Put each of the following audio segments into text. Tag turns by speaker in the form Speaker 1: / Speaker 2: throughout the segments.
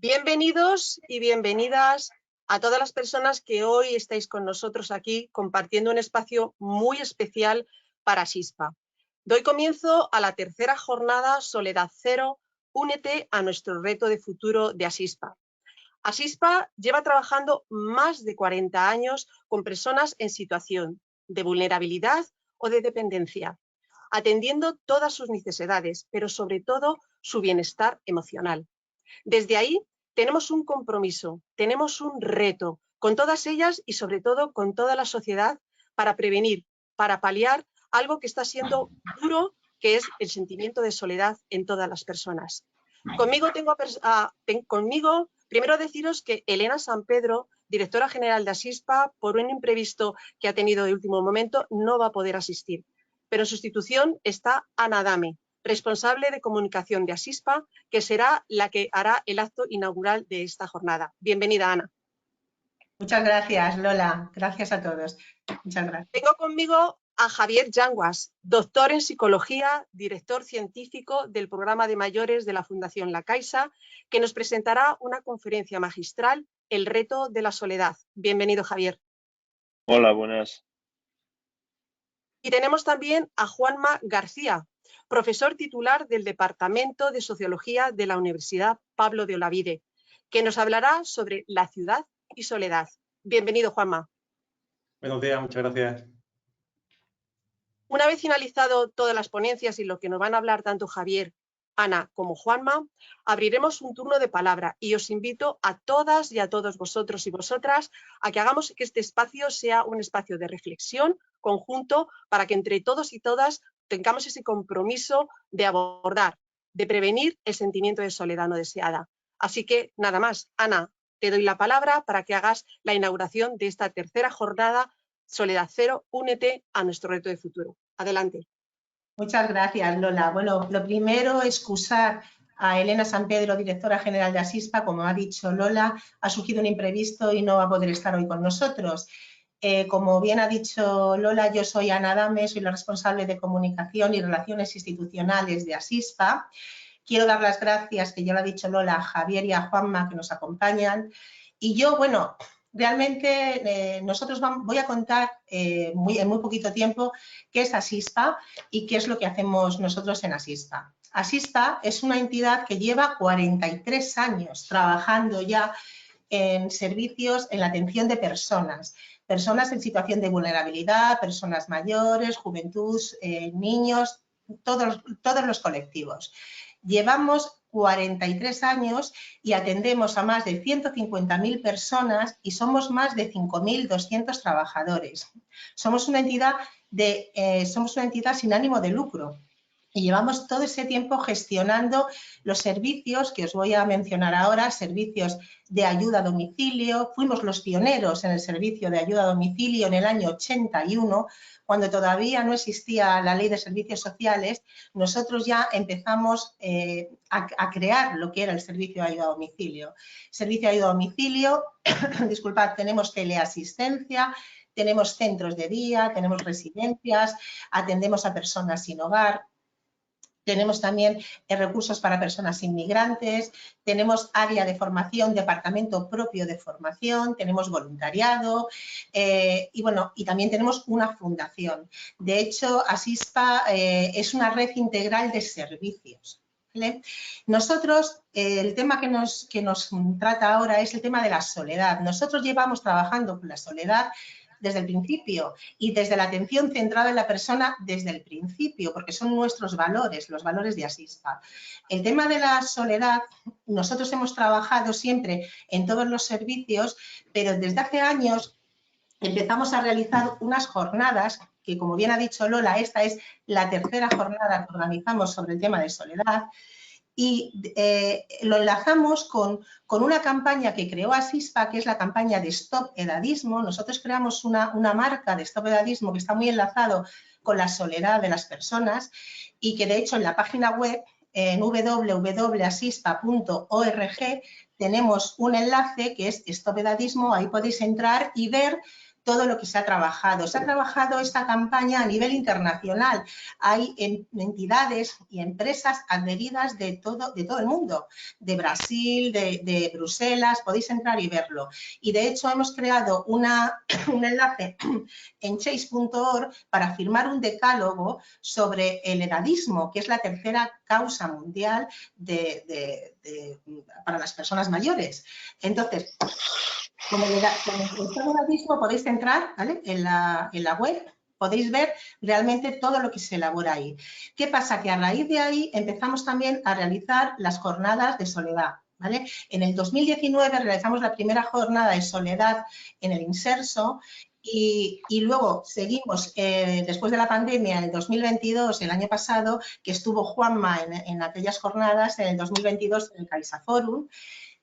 Speaker 1: Bienvenidos y bienvenidas a todas las personas que hoy estáis con nosotros aquí compartiendo un espacio muy especial para Asispa. Doy comienzo a la tercera jornada Soledad Cero, únete a nuestro reto de futuro de Asispa. Asispa lleva trabajando más de 40 años con personas en situación de vulnerabilidad o de dependencia, atendiendo todas sus necesidades, pero sobre todo su bienestar emocional. Desde ahí tenemos un compromiso, tenemos un reto con todas ellas y sobre todo con toda la sociedad para prevenir, para paliar algo que está siendo duro, que es el sentimiento de soledad en todas las personas. Conmigo, primero deciros que Elena San Pedro, directora general de Asispa, por un imprevisto que ha tenido de último momento, no va a poder asistir. Pero en sustitución está Ana Dame, responsable de comunicación de Asispa, que será la que hará el acto inaugural de esta jornada. Bienvenida, Ana.
Speaker 2: Muchas gracias, Lola. Gracias a todos. Muchas gracias.
Speaker 1: Tengo conmigo a Javier Yanguas, doctor en psicología, director científico del programa de mayores de la Fundación La Caixa, que nos presentará una conferencia magistral, El reto de la soledad. Bienvenido, Javier.
Speaker 3: Hola, buenas.
Speaker 1: Y tenemos también a Juanma García, profesor titular del Departamento de Sociología de la Universidad Pablo de Olavide, que nos hablará sobre la ciudad y soledad. Bienvenido, Juanma.
Speaker 4: Buenos días, muchas gracias.
Speaker 1: Una vez finalizado todas las ponencias y lo que nos van a hablar tanto Javier, Ana como Juanma, abriremos un turno de palabra y os invito a todas y a todos vosotros y vosotras a que hagamos que este espacio sea un espacio de reflexión conjunto para que entre todos y todas tengamos ese compromiso de abordar, de prevenir el sentimiento de soledad no deseada. Así que nada más, Ana, te doy la palabra para que hagas la inauguración de esta tercera jornada Soledad Cero, únete a nuestro reto de futuro. Adelante.
Speaker 2: Muchas gracias, Lola. Bueno, lo primero, excusar a Elena San Pedro, directora general de Asispa. Como ha dicho Lola, ha surgido un imprevisto y no va a poder estar hoy con nosotros. Como bien ha dicho Lola, yo soy Ana Dame, soy la responsable de comunicación y relaciones institucionales de Asispa. Quiero dar las gracias, que ya lo ha dicho Lola, a Javier y a Juanma que nos acompañan. Y yo, bueno, realmente voy a contar en muy poquito tiempo qué es Asispa y qué es lo que hacemos nosotros en Asispa. Asispa es una entidad que lleva 43 años trabajando ya en servicios en la atención de personas en situación de vulnerabilidad, personas mayores, juventud, niños, todos los colectivos. Llevamos 43 años y atendemos a más de 150.000 personas y somos más de 5.200 trabajadores. Somos una entidad sin ánimo de lucro y llevamos todo ese tiempo gestionando los servicios que os voy a mencionar ahora, servicios de ayuda a domicilio. Fuimos los pioneros en el servicio de ayuda a domicilio en el año 81, cuando todavía no existía la ley de servicios sociales. Nosotros ya empezamos a crear lo que era el servicio de ayuda a domicilio. Servicio de ayuda a domicilio, disculpad, tenemos teleasistencia, tenemos centros de día, tenemos residencias, atendemos a personas sin hogar. Tenemos también recursos para personas inmigrantes, tenemos área de formación, departamento propio de formación, tenemos voluntariado y también tenemos una fundación. De hecho, Asispa es una red integral de servicios. ¿Vale? Nosotros, el tema que nos trata ahora es el tema de la soledad. Nosotros llevamos trabajando con la soledad desde el principio y desde la atención centrada en la persona desde el principio, porque son nuestros valores, los valores de Asispa. El tema de la soledad, nosotros hemos trabajado siempre en todos los servicios, pero desde hace años empezamos a realizar unas jornadas que, como bien ha dicho Lola, esta es la tercera jornada que organizamos sobre el tema de soledad. Y lo enlazamos con una campaña que creó Asispa, que es la campaña de Stop Edadismo. Nosotros creamos una marca de Stop Edadismo que está muy enlazado con la soledad de las personas y que de hecho en la página web, en www.asispa.org, tenemos un enlace que es Stop Edadismo. Ahí podéis entrar y ver todo lo que se ha trabajado. Se ha trabajado esta campaña a nivel internacional. Hay entidades y empresas adheridas de todo el mundo, de Brasil, de Bruselas, podéis entrar y verlo. Y de hecho hemos creado un enlace en change.org para firmar un decálogo sobre el edadismo, que es la tercera causa mundial para las personas mayores. Entonces, como el edadismo podéis entrar, ¿vale? en la web, podéis ver realmente todo lo que se elabora ahí. ¿Qué pasa? Que a raíz de ahí empezamos también a realizar las jornadas de soledad. ¿Vale? En el 2019 realizamos la primera jornada de soledad en el Inserso y luego seguimos, después de la pandemia, en el 2022, el año pasado, que estuvo Juanma en aquellas jornadas, en el 2022 en el CaixaForum.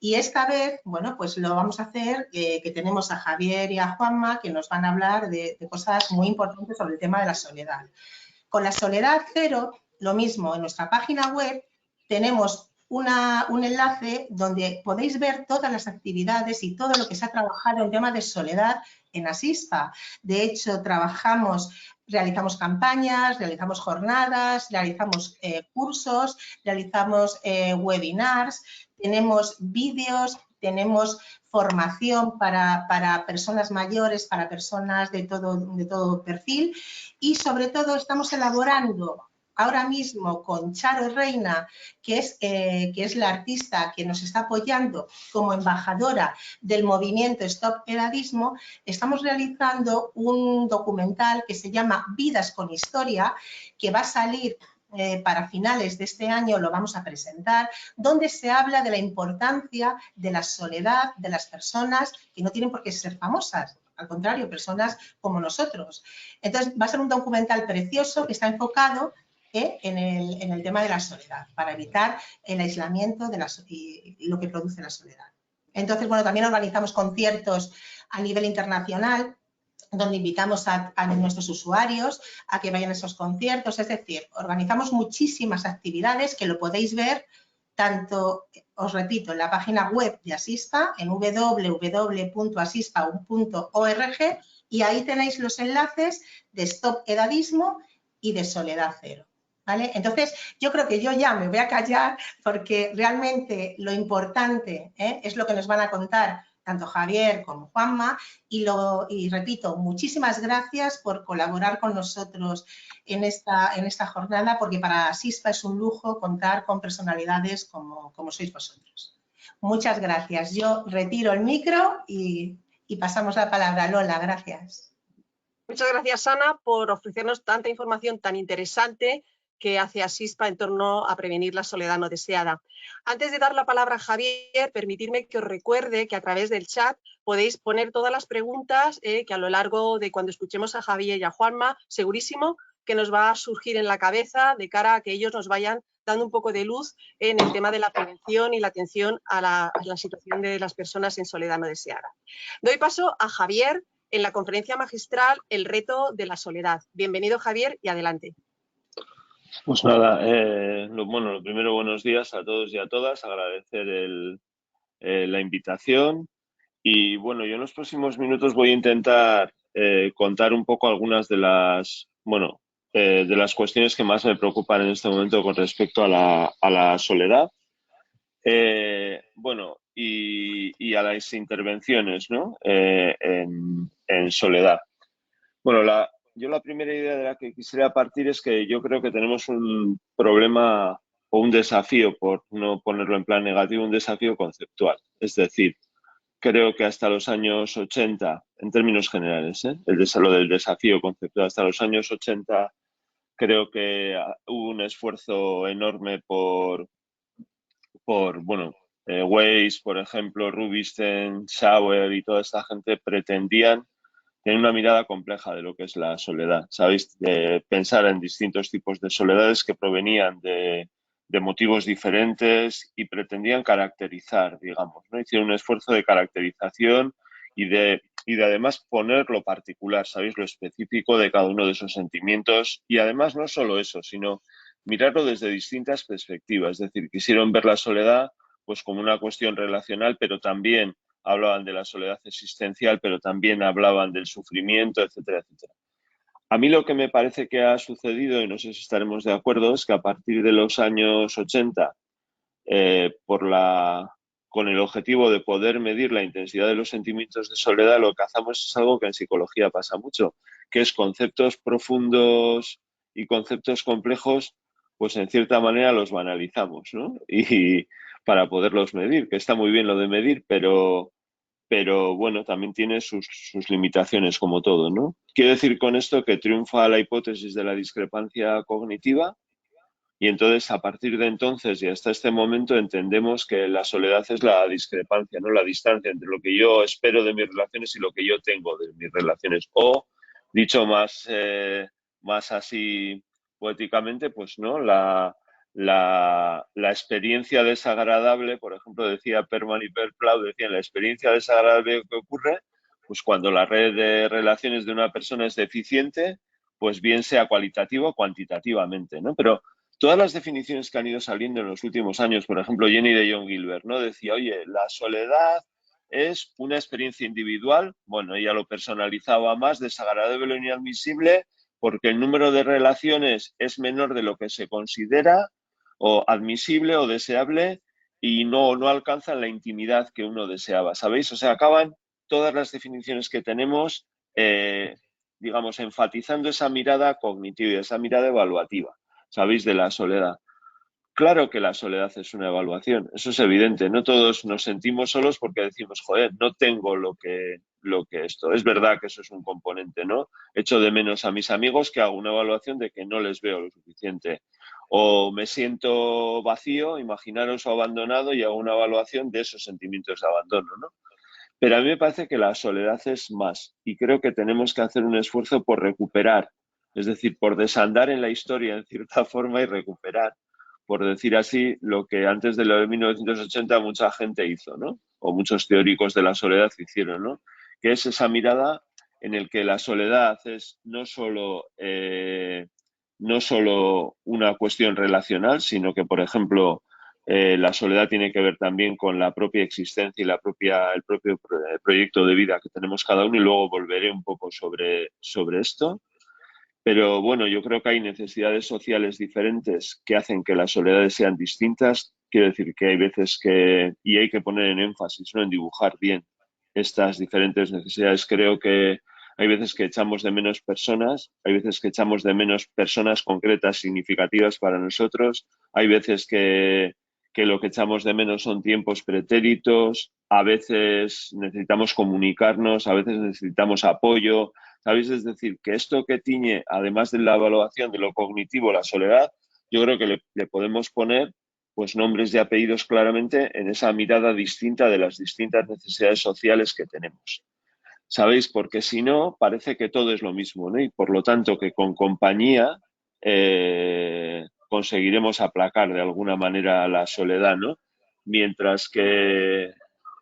Speaker 2: Y esta vez, bueno, pues lo vamos a hacer, que tenemos a Javier y a Juanma, que nos van a hablar de cosas muy importantes sobre el tema de la soledad. Con la soledad cero, lo mismo, en nuestra página web tenemos un enlace donde podéis ver todas las actividades y todo lo que se ha trabajado en tema de soledad en Asispa. De hecho, realizamos campañas, realizamos jornadas, realizamos cursos, realizamos webinars, tenemos vídeos, tenemos formación para personas mayores, para personas de todo perfil y sobre todo estamos elaborando ahora mismo con Charo Reina, que es la artista que nos está apoyando como embajadora del movimiento Stop Edadismo, estamos realizando un documental que se llama Vidas con Historia, que va a salir para finales de este año, lo vamos a presentar, donde se habla de la importancia de la soledad de las personas que no tienen por qué ser famosas, al contrario, personas como nosotros. Entonces, va a ser un documental precioso que está enfocado en el tema de la soledad, para evitar el aislamiento y lo que produce la soledad. Entonces, bueno, también organizamos conciertos a nivel internacional, donde invitamos a nuestros usuarios a que vayan a esos conciertos. Es decir, organizamos muchísimas actividades que lo podéis ver tanto, os repito, en la página web de Asispa, en www.asispa.org, y ahí tenéis los enlaces de Stop Edadismo y de Soledad Cero. ¿Vale? Entonces, yo creo que yo ya me voy a callar porque realmente lo importante es lo que nos van a contar tanto Javier como Juanma, y repito, muchísimas gracias por colaborar con nosotros en esta jornada, porque para Asispa es un lujo contar con personalidades como sois vosotros. Muchas gracias. Yo retiro el micro y pasamos la palabra a Lola. Gracias.
Speaker 1: Muchas gracias, Ana, por ofrecernos tanta información tan interesante que hace Asispa en torno a prevenir la soledad no deseada. Antes de dar la palabra a Javier, permitidme que os recuerde que a través del chat podéis poner todas las preguntas que a lo largo de cuando escuchemos a Javier y a Juanma, segurísimo que nos va a surgir en la cabeza de cara a que ellos nos vayan dando un poco de luz en el tema de la prevención y la atención a la situación de las personas en soledad no deseada. Doy paso a Javier en la conferencia magistral El reto de la soledad. Bienvenido, Javier, y adelante.
Speaker 3: Pues nada, lo primero, buenos días a todos y a todas, agradecer la invitación y bueno, yo en los próximos minutos voy a intentar contar un poco algunas de las cuestiones que más me preocupan en este momento con respecto a la soledad y a las intervenciones, ¿no? En soledad. Bueno, yo la primera idea de la que quisiera partir es que yo creo que tenemos un problema o un desafío, por no ponerlo en plan negativo, un desafío conceptual. Es decir, creo que hasta los años 80, en términos generales, lo del desafío conceptual, hasta los años 80 creo que hubo un esfuerzo enorme por Weiss, por ejemplo, Rubinstein, Schauer y toda esta gente pretendían tener una mirada compleja de lo que es la soledad. ¿Sabéis? Pensar en distintos tipos de soledades que provenían de motivos diferentes y pretendían caracterizar, digamos, ¿no? Hicieron un esfuerzo de caracterización y de además poner lo particular, ¿sabéis? Lo específico de cada uno de esos sentimientos y además no solo eso, sino mirarlo desde distintas perspectivas. Es decir, quisieron ver la soledad pues como una cuestión relacional, pero también hablaban de la soledad existencial, pero también hablaban del sufrimiento, etcétera, etcétera. A mí lo que me parece que ha sucedido, y no sé si estaremos de acuerdo, es que a partir de los años 80, con el objetivo de poder medir la intensidad de los sentimientos de soledad, lo que hacemos es algo que en psicología pasa mucho, que es conceptos profundos y conceptos complejos, pues en cierta manera los banalizamos, ¿no? Y para poderlos medir, que está muy bien lo de medir, pero bueno, también tiene sus limitaciones como todo, ¿no? Quiero decir con esto que triunfa la hipótesis de la discrepancia cognitiva y entonces a partir de entonces y hasta este momento entendemos que la soledad es la discrepancia, ¿no? La distancia entre lo que yo espero de mis relaciones y lo que yo tengo de mis relaciones. O, dicho más así poéticamente, pues no, la experiencia desagradable, por ejemplo, decía Perman y Perplau, decían la experiencia desagradable que ocurre, pues cuando la red de relaciones de una persona es deficiente, pues bien sea cualitativa o cuantitativamente, ¿no? Pero todas las definiciones que han ido saliendo en los últimos años, por ejemplo, Jenny de John Gilbert, ¿no? Decía, oye, la soledad es una experiencia individual, bueno, ella lo personalizaba más, desagradable e inadmisible, porque el número de relaciones es menor de lo que se considera o admisible o deseable y no alcanzan la intimidad que uno deseaba, ¿sabéis? O sea, acaban todas las definiciones que tenemos, digamos, enfatizando esa mirada cognitiva, esa mirada evaluativa, ¿sabéis? De la soledad. Claro que la soledad es una evaluación, eso es evidente. No todos nos sentimos solos porque decimos, joder, no tengo lo que esto. Es verdad que eso es un componente, ¿no? Echo de menos a mis amigos, que hago una evaluación de que no les veo lo suficiente. O me siento vacío, imaginaros, o abandonado, y hago una evaluación de esos sentimientos de abandono, ¿no? Pero a mí me parece que la soledad es más y creo que tenemos que hacer un esfuerzo por recuperar, es decir, por desandar en la historia en cierta forma y recuperar, por decir así, lo que antes de lo de 1980 mucha gente hizo, ¿no? O muchos teóricos de la soledad hicieron, ¿no? Que es esa mirada en el que la soledad es no solo una cuestión relacional, sino que, por ejemplo, la soledad tiene que ver también con la propia existencia y el propio proyecto de vida que tenemos cada uno y luego volveré un poco sobre esto. Pero bueno, yo creo que hay necesidades sociales diferentes que hacen que las soledades sean distintas. Quiero decir que hay veces y hay que poner en énfasis, ¿no? En dibujar bien estas diferentes necesidades. Creo que hay veces que echamos de menos personas, hay veces que echamos de menos personas concretas, significativas para nosotros, hay veces que lo que echamos de menos son tiempos pretéritos, a veces necesitamos comunicarnos, a veces necesitamos apoyo, ¿sabéis? Es decir, que esto que tiñe, además de la evaluación de lo cognitivo, la soledad, yo creo que le podemos poner pues nombres y apellidos claramente en esa mirada distinta de las distintas necesidades sociales que tenemos. ¿Sabéis? Porque si no, parece que todo es lo mismo, ¿no? Y por lo tanto que con compañía conseguiremos aplacar de alguna manera la soledad, ¿no? Mientras que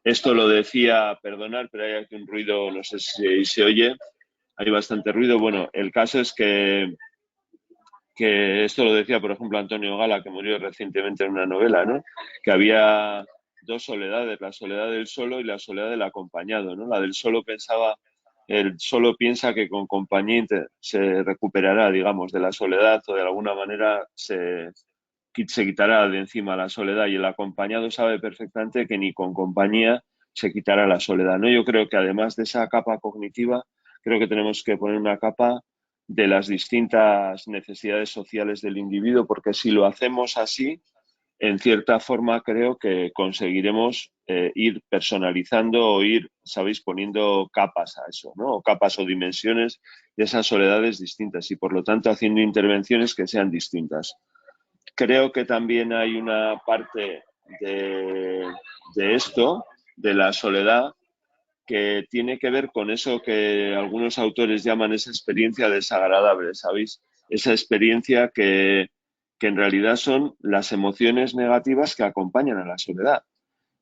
Speaker 3: esto lo decía, perdonad, pero hay aquí un ruido, no sé si se oye, hay bastante ruido. Bueno, el caso es que esto lo decía, por ejemplo, Antonio Gala, que murió recientemente en una novela, ¿no? Que había dos soledades, la soledad del solo y la soledad del acompañado, ¿no? La del solo el solo piensa que con compañía se recuperará, digamos, de la soledad o de alguna manera se quitará de encima la soledad y el acompañado sabe perfectamente que ni con compañía se quitará la soledad, ¿no? Yo creo que además de esa capa cognitiva, creo que tenemos que poner una capa de las distintas necesidades sociales del individuo, porque si lo hacemos así, en cierta forma creo que conseguiremos ir personalizando o ir, sabéis, poniendo capas a eso, ¿no? O capas o dimensiones de esas soledades distintas y por lo tanto haciendo intervenciones que sean distintas. Creo que también hay una parte de esto, de la soledad, que tiene que ver con eso que algunos autores llaman esa experiencia desagradable, ¿sabéis? Esa experiencia que en realidad son las emociones negativas que acompañan a la soledad.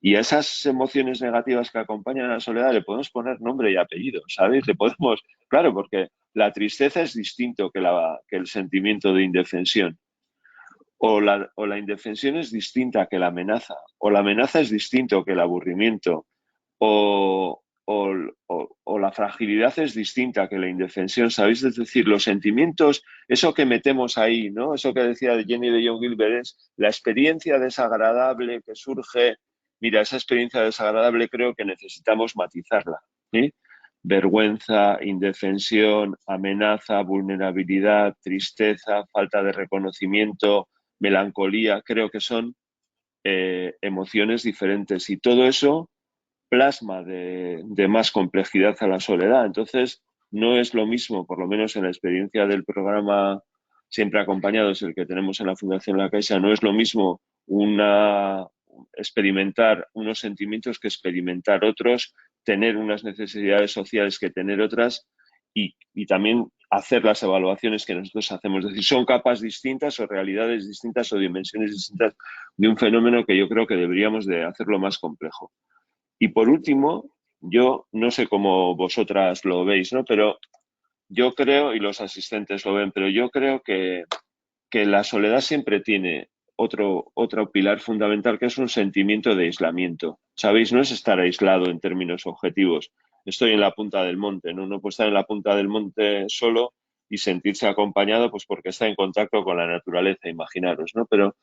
Speaker 3: Y a esas emociones negativas que acompañan a la soledad le podemos poner nombre y apellido, ¿sabéis? Le podemos, claro, porque la tristeza es distinto que el sentimiento de indefensión. O la indefensión es distinta que la amenaza, o la amenaza es distinto que el aburrimiento, o la fragilidad es distinta que la indefensión, ¿sabéis? Es decir, los sentimientos, eso que metemos ahí, ¿no? Eso que decía Jenny de John Gilbert es la experiencia desagradable que surge. Mira, esa experiencia desagradable creo que necesitamos matizarla, ¿sí? Vergüenza, indefensión, amenaza, vulnerabilidad, tristeza, falta de reconocimiento, melancolía, creo que son emociones diferentes y todo eso plasma de más complejidad a la soledad. Entonces, no es lo mismo, por lo menos en la experiencia del programa Siempre Acompañados, el que tenemos en la Fundación La Caixa, no es lo mismo experimentar unos sentimientos que experimentar otros, tener unas necesidades sociales que tener otras y también hacer las evaluaciones que nosotros hacemos. Es decir, son capas distintas o realidades distintas o dimensiones distintas de un fenómeno que yo creo que deberíamos de hacerlo más complejo. Y por último, yo no sé cómo vosotras lo veis, ¿no? Pero yo creo, y los asistentes lo ven, pero yo creo que la soledad siempre tiene otro pilar fundamental que es un sentimiento de aislamiento. ¿Sabéis? No es estar aislado en términos objetivos. Estoy en la punta del monte, ¿no? Uno puede estar en la punta del monte solo y sentirse acompañado pues porque está en contacto con la naturaleza, imaginaros, ¿no? Pero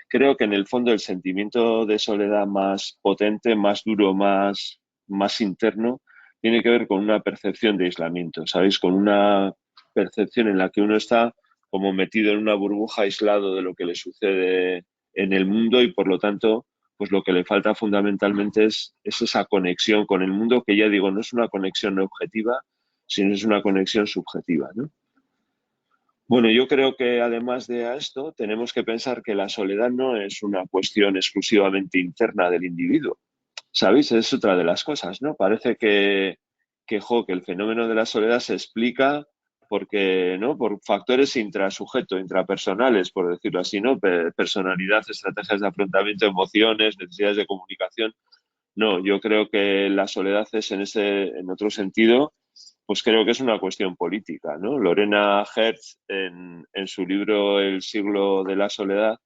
Speaker 3: creo que en el fondo el sentimiento de soledad más potente, más duro, más interno, tiene que ver con una percepción de aislamiento, ¿sabéis? Con una percepción en la que uno está como metido en una burbuja, aislado de lo que le sucede en el mundo y por lo tanto, pues lo que le falta fundamentalmente es esa conexión con el mundo, que ya digo, no es una conexión objetiva, sino es una conexión subjetiva, ¿no? Bueno, yo creo que además de esto, tenemos que pensar que la soledad no es una cuestión exclusivamente interna del individuo. ¿Sabéis? Es otra de las cosas, ¿no? Parece que el fenómeno de la soledad se explica porque, ¿no? Por factores intrasujeto, intrapersonales, por decirlo así, ¿no? Personalidad, estrategias de afrontamiento, emociones, necesidades de comunicación. No, yo creo que la soledad es en otro sentido, pues creo que es una cuestión política, ¿no? Lorena Hertz, en su libro El siglo de la soledad,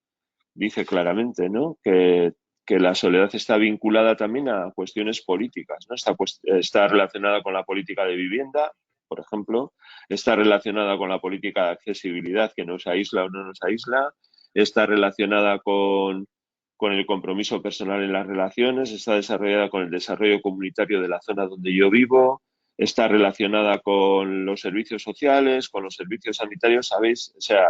Speaker 3: dice claramente, ¿no? Que la soledad está vinculada también a cuestiones políticas, ¿no? Está relacionada con la política de vivienda, por ejemplo, está relacionada con la política de accesibilidad, que nos aísla o no nos aísla, está relacionada con el compromiso personal en las relaciones, está desarrollada con el desarrollo comunitario de la zona donde yo vivo, está relacionada con los servicios sociales, con los servicios sanitarios, ¿sabéis? O sea,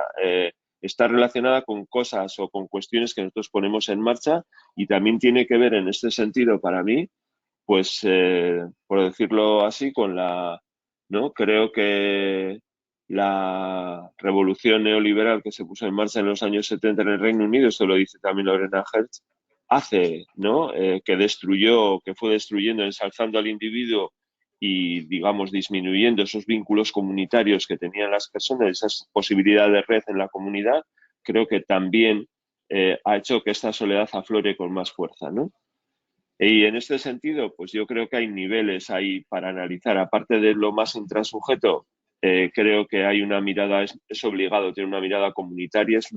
Speaker 3: está relacionada con cosas o con cuestiones que nosotros ponemos en marcha y también tiene que ver en este sentido para mí, pues, por decirlo así, con ¿no? Creo que la revolución neoliberal que se puso en marcha en los años 70 en el Reino Unido, esto lo dice también Lorena Hertz, hace, ¿no? Que fue destruyendo, ensalzando al individuo y, digamos, disminuyendo esos vínculos comunitarios que tenían las personas, esas posibilidades de red en la comunidad, creo que también ha hecho que esta soledad aflore con más fuerza, ¿no? Y en este sentido, pues yo creo que hay niveles ahí para analizar. Aparte de lo más intrasujeto, creo que hay una mirada, es obligado tener una mirada comunitaria, es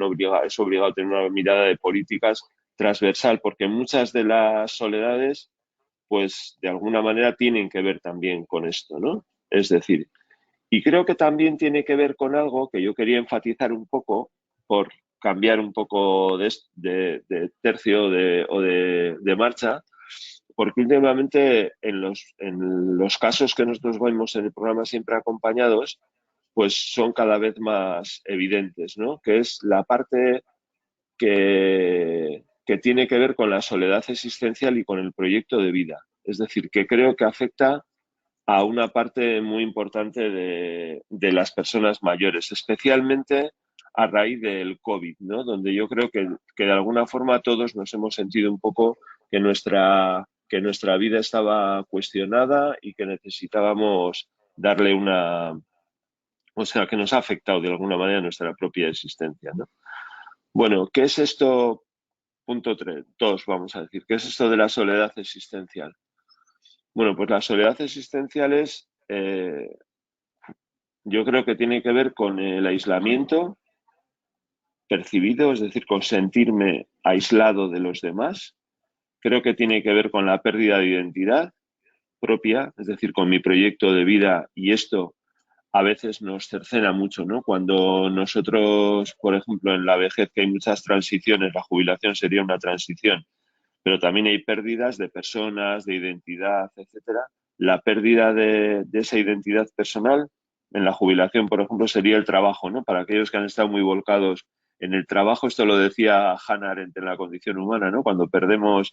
Speaker 3: obligado tener una mirada de políticas transversal, porque muchas de las soledades, pues de alguna manera tienen que ver también con esto, ¿no? Es decir, y creo que también tiene que ver con algo que yo quería enfatizar un poco por cambiar un poco de tercio o de marcha, porque últimamente en los casos que nosotros vemos en el programa Siempre Acompañados, pues son cada vez más evidentes, ¿no? Que es la parte que tiene que ver con la soledad existencial y con el proyecto de vida. Es decir, que creo que afecta a una parte muy importante de las personas mayores, especialmente a raíz del COVID, ¿no? Donde yo creo que de alguna forma todos nos hemos sentido un poco que nuestra vida estaba cuestionada y que necesitábamos darle o sea, que nos ha afectado de alguna manera nuestra propia existencia, ¿no? Bueno, ¿qué es esto? Punto 3, 2, vamos a decir. ¿Qué es esto de la soledad existencial? Bueno, pues la soledad existencial es, yo creo que tiene que ver con el aislamiento percibido, es decir, con sentirme aislado de los demás. Creo que tiene que ver con la pérdida de identidad propia, es decir, con mi proyecto de vida, y esto a veces nos cercena mucho, ¿no? Cuando nosotros, por ejemplo, en la vejez, que hay muchas transiciones, la jubilación sería una transición, pero también hay pérdidas de personas, de identidad, etcétera. La pérdida de esa identidad personal en la jubilación, por ejemplo, sería el trabajo, ¿no? Para aquellos que han estado muy volcados en el trabajo, esto lo decía Hannah Arendt en La condición humana, ¿no? Cuando perdemos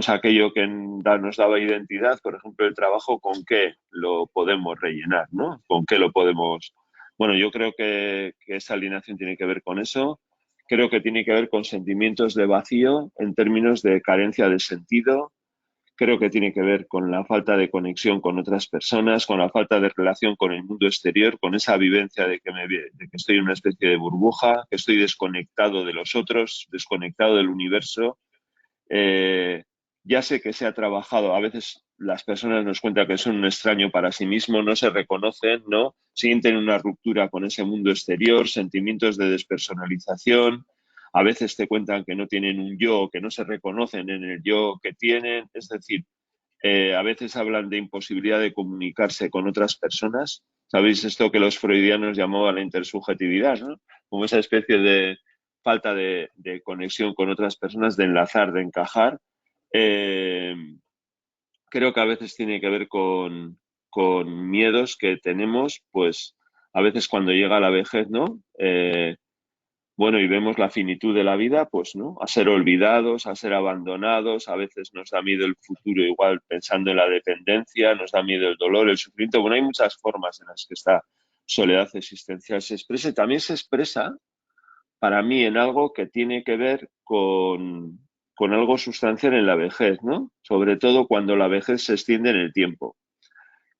Speaker 3: aquello que nos daba identidad, por ejemplo, el trabajo, ¿con qué lo podemos rellenar, ¿no? ¿Con qué lo podemos...? Bueno, yo creo que esa alineación tiene que ver con eso. Creo que tiene que ver con sentimientos de vacío en términos de carencia de sentido. Creo que tiene que ver con la falta de conexión con otras personas, con la falta de relación con el mundo exterior, con esa vivencia de que estoy en una especie de burbuja, que estoy desconectado de los otros, desconectado del universo. Ya sé que se ha trabajado, a veces las personas nos cuentan que son un extraño para sí mismos, no se reconocen, ¿no? Sienten una ruptura con ese mundo exterior, sentimientos de despersonalización, a veces te cuentan que no tienen un yo, que no se reconocen en el yo que tienen, es decir, a veces hablan de imposibilidad de comunicarse con otras personas. ¿Sabéis esto que los freudianos llamaban la intersubjetividad, ¿no? Como esa especie de falta de conexión con otras personas, de enlazar, de encajar. Eh, Creo que a veces tiene que ver con miedos que tenemos, pues a veces cuando llega la vejez, ¿no? Bueno, y vemos la finitud de la vida, pues, ¿no? A ser olvidados, a ser abandonados, a veces nos da miedo el futuro, igual pensando en la dependencia, nos da miedo el dolor, el sufrimiento. Bueno, hay muchas formas en las que esta soledad existencial se expresa y también se expresa para mí en algo que tiene que ver con algo sustancial en la vejez, ¿no? Sobre todo cuando la vejez se extiende en el tiempo,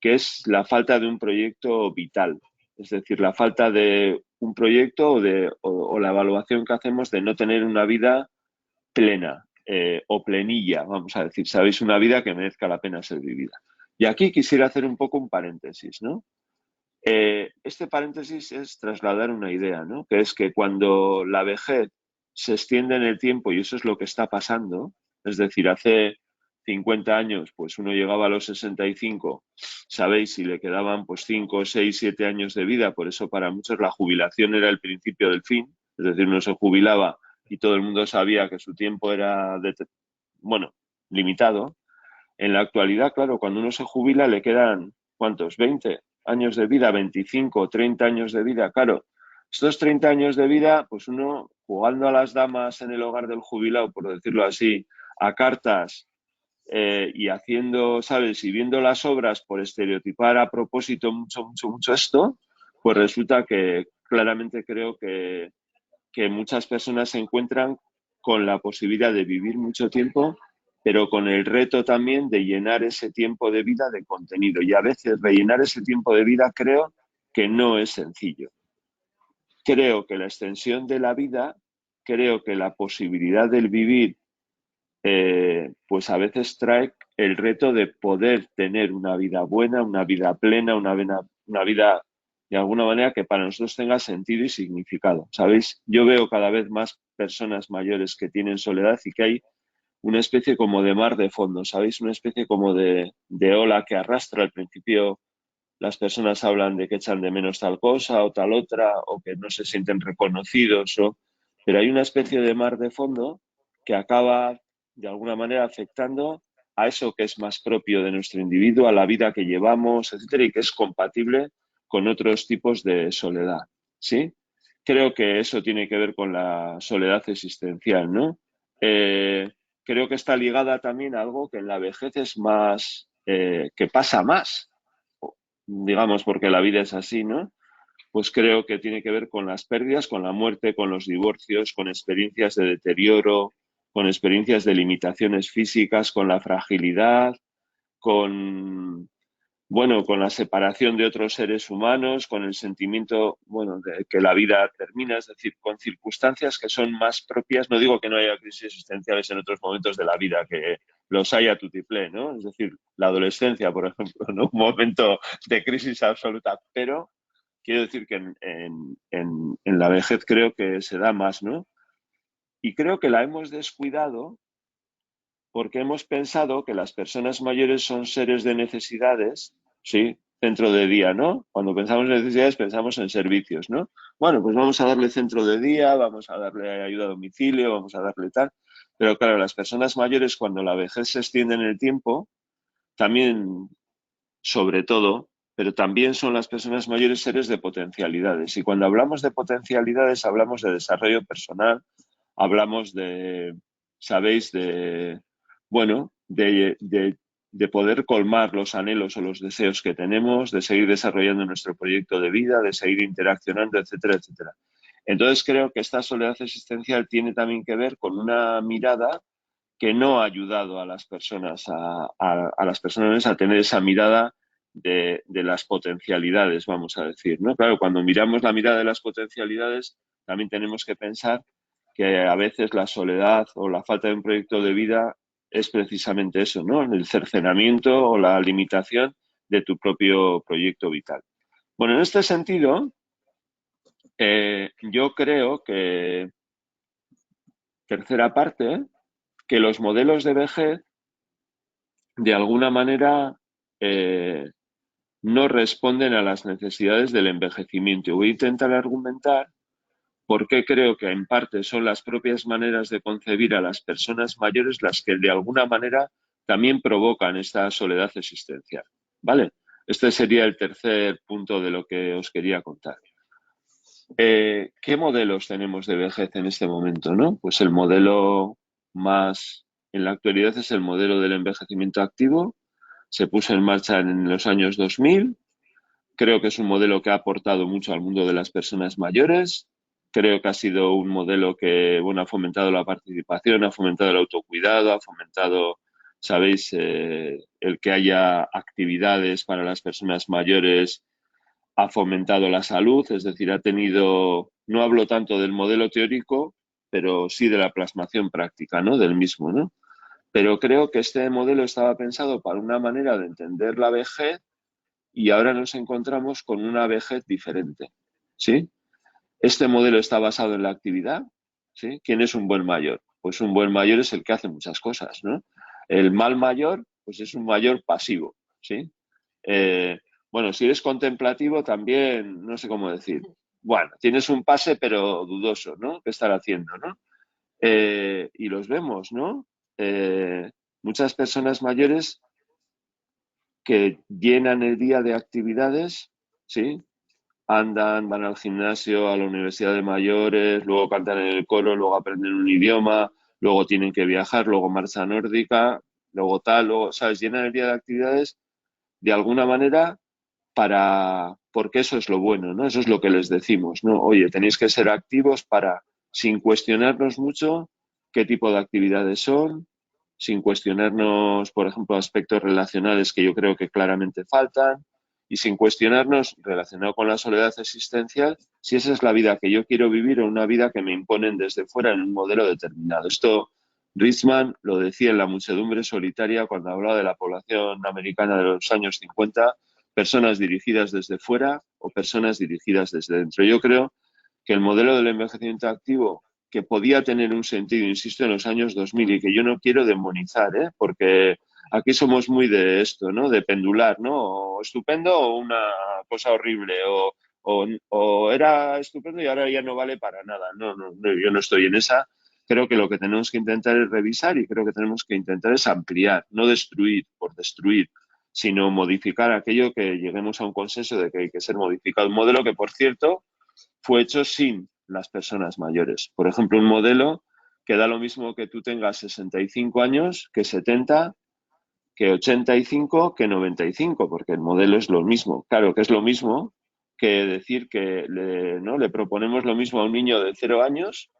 Speaker 3: que es la falta de un proyecto vital, es decir, la falta de un proyecto o la evaluación que hacemos de no tener una vida plena o plenilla, vamos a decir, sabéis, una vida que merezca la pena ser vivida. Y aquí quisiera hacer un poco un paréntesis, ¿no? Este paréntesis es trasladar una idea, ¿no? Que es que cuando la vejez se extiende en el tiempo, y eso es lo que está pasando, es decir, hace 50 años, pues uno llegaba a los 65, sabéis, si le quedaban pues 5, 6, 7 años de vida, por eso para muchos la jubilación era el principio del fin, es decir, uno se jubilaba y todo el mundo sabía que su tiempo era, bueno, limitado. En la actualidad, claro, cuando uno se jubila le quedan, ¿cuántos? 20 años de vida, 25, 30 años de vida. Claro, estos 30 años de vida, pues uno jugando a las damas en el hogar del jubilado, por decirlo así, a cartas y haciendo, ¿sabes? Y viendo las obras por estereotipar a propósito mucho esto, pues resulta que claramente creo que muchas personas se encuentran con la posibilidad de vivir mucho tiempo, pero con el reto también de llenar ese tiempo de vida de contenido. Y a veces rellenar ese tiempo de vida creo que no es sencillo. Creo que la extensión de la vida, creo que la posibilidad del vivir, pues a veces trae el reto de poder tener una vida buena, una vida plena, una vida de alguna manera que para nosotros tenga sentido y significado. ¿Sabéis? Yo veo cada vez más personas mayores que tienen soledad y que hay una especie como de mar de fondo, ¿sabéis? Una especie como de ola que arrastra. Al principio las personas hablan de que echan de menos tal cosa o tal otra, o que no se sienten reconocidos, pero hay una especie de mar de fondo que acaba de alguna manera afectando a eso que es más propio de nuestro individuo, a la vida que llevamos, etcétera, y que es compatible con otros tipos de soledad, ¿sí? Creo que eso tiene que ver con la soledad existencial, ¿no? Creo que está ligada también a algo que en la vejez es más, que pasa más, digamos, porque la vida es así, ¿no? Pues creo que tiene que ver con las pérdidas, con la muerte, con los divorcios, con experiencias de deterioro, con experiencias de limitaciones físicas, con la fragilidad, con, bueno, con la separación de otros seres humanos, con el sentimiento, bueno, de que la vida termina, es decir, con circunstancias que son más propias. No digo que no haya crisis existenciales en otros momentos de la vida, que los haya tutiplé, ¿no? Es decir, la adolescencia, por ejemplo, ¿no? Un momento de crisis absoluta, pero quiero decir que en la vejez creo que se da más, ¿no? Y creo que la hemos descuidado porque hemos pensado que las personas mayores son seres de necesidades, ¿sí? Centro de día, ¿no? Cuando pensamos en necesidades pensamos en servicios, ¿no? Bueno, pues vamos a darle centro de día, vamos a darle ayuda a domicilio, vamos a darle tal. Pero claro, las personas mayores, cuando la vejez se extiende en el tiempo, también, sobre todo, pero también son las personas mayores seres de potencialidades. Y cuando hablamos de potencialidades, hablamos de desarrollo personal, hablamos de, ¿sabéis? Bueno, de poder colmar los anhelos o los deseos que tenemos, de seguir desarrollando nuestro proyecto de vida, de seguir interaccionando, etcétera, etcétera. Entonces creo que esta soledad existencial tiene también que ver con una mirada que no ha ayudado a las personas a las personas a tener esa mirada de las potencialidades, vamos a decir, ¿no? Claro, cuando miramos la mirada de las potencialidades, también tenemos que pensar que a veces la soledad o la falta de un proyecto de vida es precisamente eso, ¿no? El cercenamiento o la limitación de tu propio proyecto vital. Bueno, en este sentido, yo creo que, tercera parte, que los modelos de vejez, de alguna manera, no responden a las necesidades del envejecimiento. Voy a intentar argumentar por qué creo que en parte son las propias maneras de concebir a las personas mayores las que de alguna manera también provocan esta soledad existencial. ¿Vale? Este sería el tercer punto de lo que os quería contar. ¿Qué modelos tenemos de vejez en este momento, no? Pues el modelo más en la actualidad es el modelo del envejecimiento activo. Se puso en marcha en los años 2000. Creo que es un modelo que ha aportado mucho al mundo de las personas mayores. Creo que ha sido un modelo que, bueno, ha fomentado la participación, ha fomentado el autocuidado, ha fomentado, sabéis, el que haya actividades para las personas mayores, ha fomentado la salud, es decir, ha tenido, no hablo tanto del modelo teórico, pero sí de la plasmación práctica, ¿no? Del mismo, ¿no? Pero creo que este modelo estaba pensado para una manera de entender la vejez y ahora nos encontramos con una vejez diferente, ¿sí? Este modelo está basado en la actividad, ¿sí? ¿Quién es un buen mayor? Pues un buen mayor es el que hace muchas cosas, ¿no? El mal mayor, pues es un mayor pasivo, ¿sí? Bueno, si eres contemplativo también, no sé cómo decir. Bueno, tienes un pase pero dudoso, ¿no? ¿Qué estar haciendo, no? Y los vemos, ¿no? Muchas personas mayores que llenan el día de actividades, ¿sí? Andan, van al gimnasio, a la universidad de mayores, luego cantan en el coro, luego aprenden un idioma, luego tienen que viajar, luego marcha nórdica, luego tal, luego, ¿sabes? Llenan el día de actividades de alguna manera porque eso es lo bueno, ¿no? Eso es lo que les decimos, ¿no? Oye, tenéis que ser activos para, sin cuestionarnos mucho qué tipo de actividades son, sin cuestionarnos, por ejemplo, aspectos relacionales que yo creo que claramente faltan, y sin cuestionarnos, relacionado con la soledad existencial, si esa es la vida que yo quiero vivir o una vida que me imponen desde fuera en un modelo determinado. Esto Richman lo decía en La muchedumbre solitaria cuando hablaba de la población americana de los años 50, personas dirigidas desde fuera o personas dirigidas desde dentro. Yo creo que el modelo del envejecimiento activo, que podía tener un sentido, insisto, en los años 2000 y que yo no quiero demonizar, porque aquí somos muy de esto, ¿no? De pendular, ¿no? O estupendo o una cosa horrible, o era estupendo y ahora ya no vale para nada. No, yo no estoy en esa. Creo que lo que tenemos que intentar es revisar y creo que tenemos que intentar es ampliar, no destruir por destruir, sino modificar aquello que lleguemos a un consenso de que hay que ser modificado. Un modelo que, por cierto, fue hecho sin las personas mayores. Por ejemplo, un modelo que da lo mismo que tú tengas 65 años, que 70, que 85, que 95, porque el modelo es lo mismo. Claro que es lo mismo que decir que le proponemos lo mismo a un niño de 0 años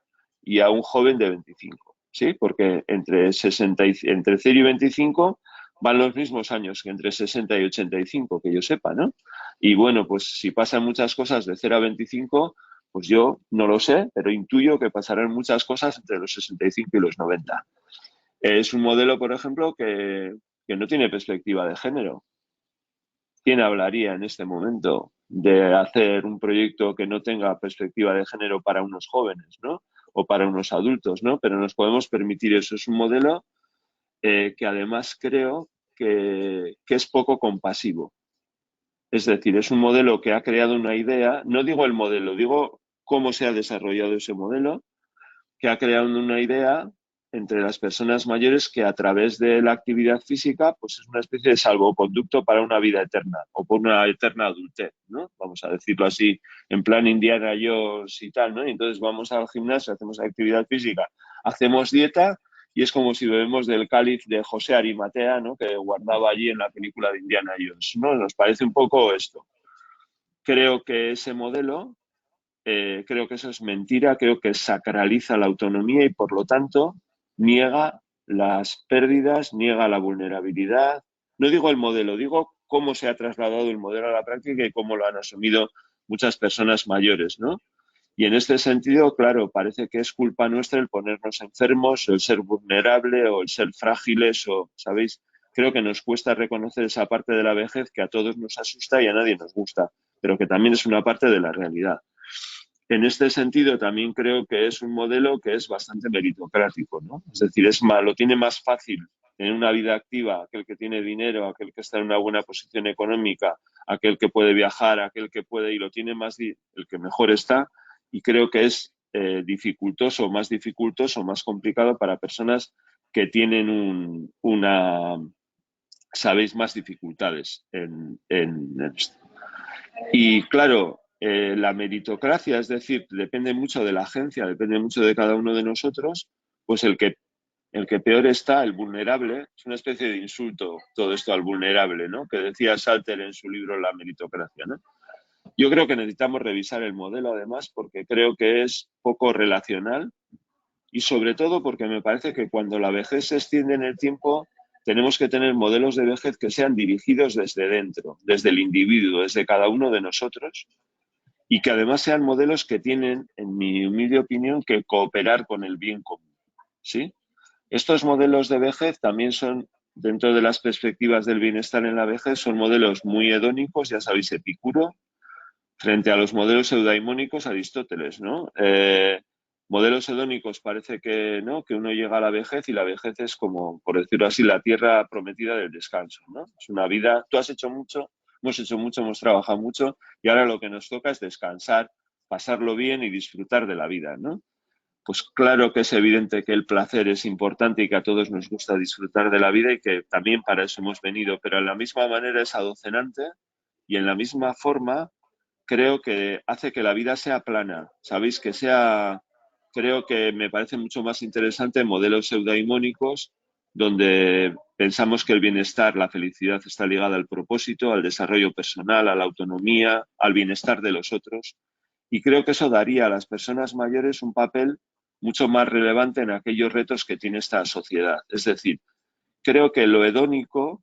Speaker 3: y a un joven de 25, ¿sí? Porque entre 0 y 25 van los mismos años que entre 60 y 85, que yo sepa, ¿no? Y bueno, pues si pasan muchas cosas de 0 a 25, pues yo no lo sé, pero intuyo que pasarán muchas cosas entre los 65 y los 90. Es un modelo, por ejemplo, que no tiene perspectiva de género. ¿Quién hablaría en este momento de hacer un proyecto que no tenga perspectiva de género para unos jóvenes, ¿no? O para unos adultos, ¿no? Pero nos podemos permitir eso. Es un modelo que además creo que es poco compasivo. Es decir, es un modelo que ha creado una idea, no digo el modelo, digo cómo se ha desarrollado ese modelo, que ha creado una idea entre las personas mayores que a través de la actividad física pues es una especie de salvoconducto para una vida eterna o por una eterna adultez, ¿no? Vamos a decirlo así, en plan Indiana Jones y tal, ¿no? Y entonces vamos al gimnasio, hacemos actividad física, hacemos dieta y es como si bebemos del cáliz de José Arimatea, ¿no? Que guardaba allí en la película de Indiana Jones, ¿no? Nos parece un poco esto. Creo que ese modelo creo que eso es mentira, creo que sacraliza la autonomía y por lo tanto niega las pérdidas, niega la vulnerabilidad. No digo el modelo, digo cómo se ha trasladado el modelo a la práctica y cómo lo han asumido muchas personas mayores, ¿no? Y en este sentido, claro, parece que es culpa nuestra el ponernos enfermos, o el ser vulnerable o el ser frágiles o, ¿sabéis? Creo que nos cuesta reconocer esa parte de la vejez que a todos nos asusta y a nadie nos gusta, pero que también es una parte de la realidad. En este sentido, también creo que es un modelo que es bastante meritocrático, ¿no? Es decir, lo tiene más fácil tener una vida activa aquel que tiene dinero, aquel que está en una buena posición económica, aquel que puede viajar, aquel que puede y lo tiene más, el que mejor está, y creo que es dificultoso, más complicado para personas que tienen sabéis, más dificultades en esto. Y claro, la meritocracia, es decir, depende mucho de la agencia, depende mucho de cada uno de nosotros, pues el que peor está, el vulnerable, es una especie de insulto todo esto al vulnerable, ¿no? Que decía Salter en su libro La meritocracia, ¿no? Yo creo que necesitamos revisar el modelo, además, porque creo que es poco relacional y sobre todo porque me parece que cuando la vejez se extiende en el tiempo, tenemos que tener modelos de vejez que sean dirigidos desde dentro, desde el individuo, desde cada uno de nosotros, y que además sean modelos que tienen, en mi humilde opinión, que cooperar con el bien común, ¿sí? Estos modelos de vejez también son, dentro de las perspectivas del bienestar en la vejez, son modelos muy hedónicos, ya sabéis, Epicuro, frente a los modelos eudaimónicos, Aristóteles, ¿no? Modelos hedónicos parece que no, que uno llega a la vejez y la vejez es como, por decirlo así, la tierra prometida del descanso, ¿no? Es una vida, tú has hecho mucho, hemos trabajado mucho y ahora lo que nos toca es descansar, pasarlo bien y disfrutar de la vida, ¿no? Pues claro que es evidente que el placer es importante y que a todos nos gusta disfrutar de la vida y que también para eso hemos venido, pero de la misma manera es adocenante y en la misma forma creo que hace que la vida sea plana, ¿sabéis? Creo que me parece mucho más interesante modelos eudaimónicos donde pensamos que el bienestar, la felicidad está ligada al propósito, al desarrollo personal, a la autonomía, al bienestar de los otros. Y creo que eso daría a las personas mayores un papel mucho más relevante en aquellos retos que tiene esta sociedad. Es decir, creo que lo hedónico,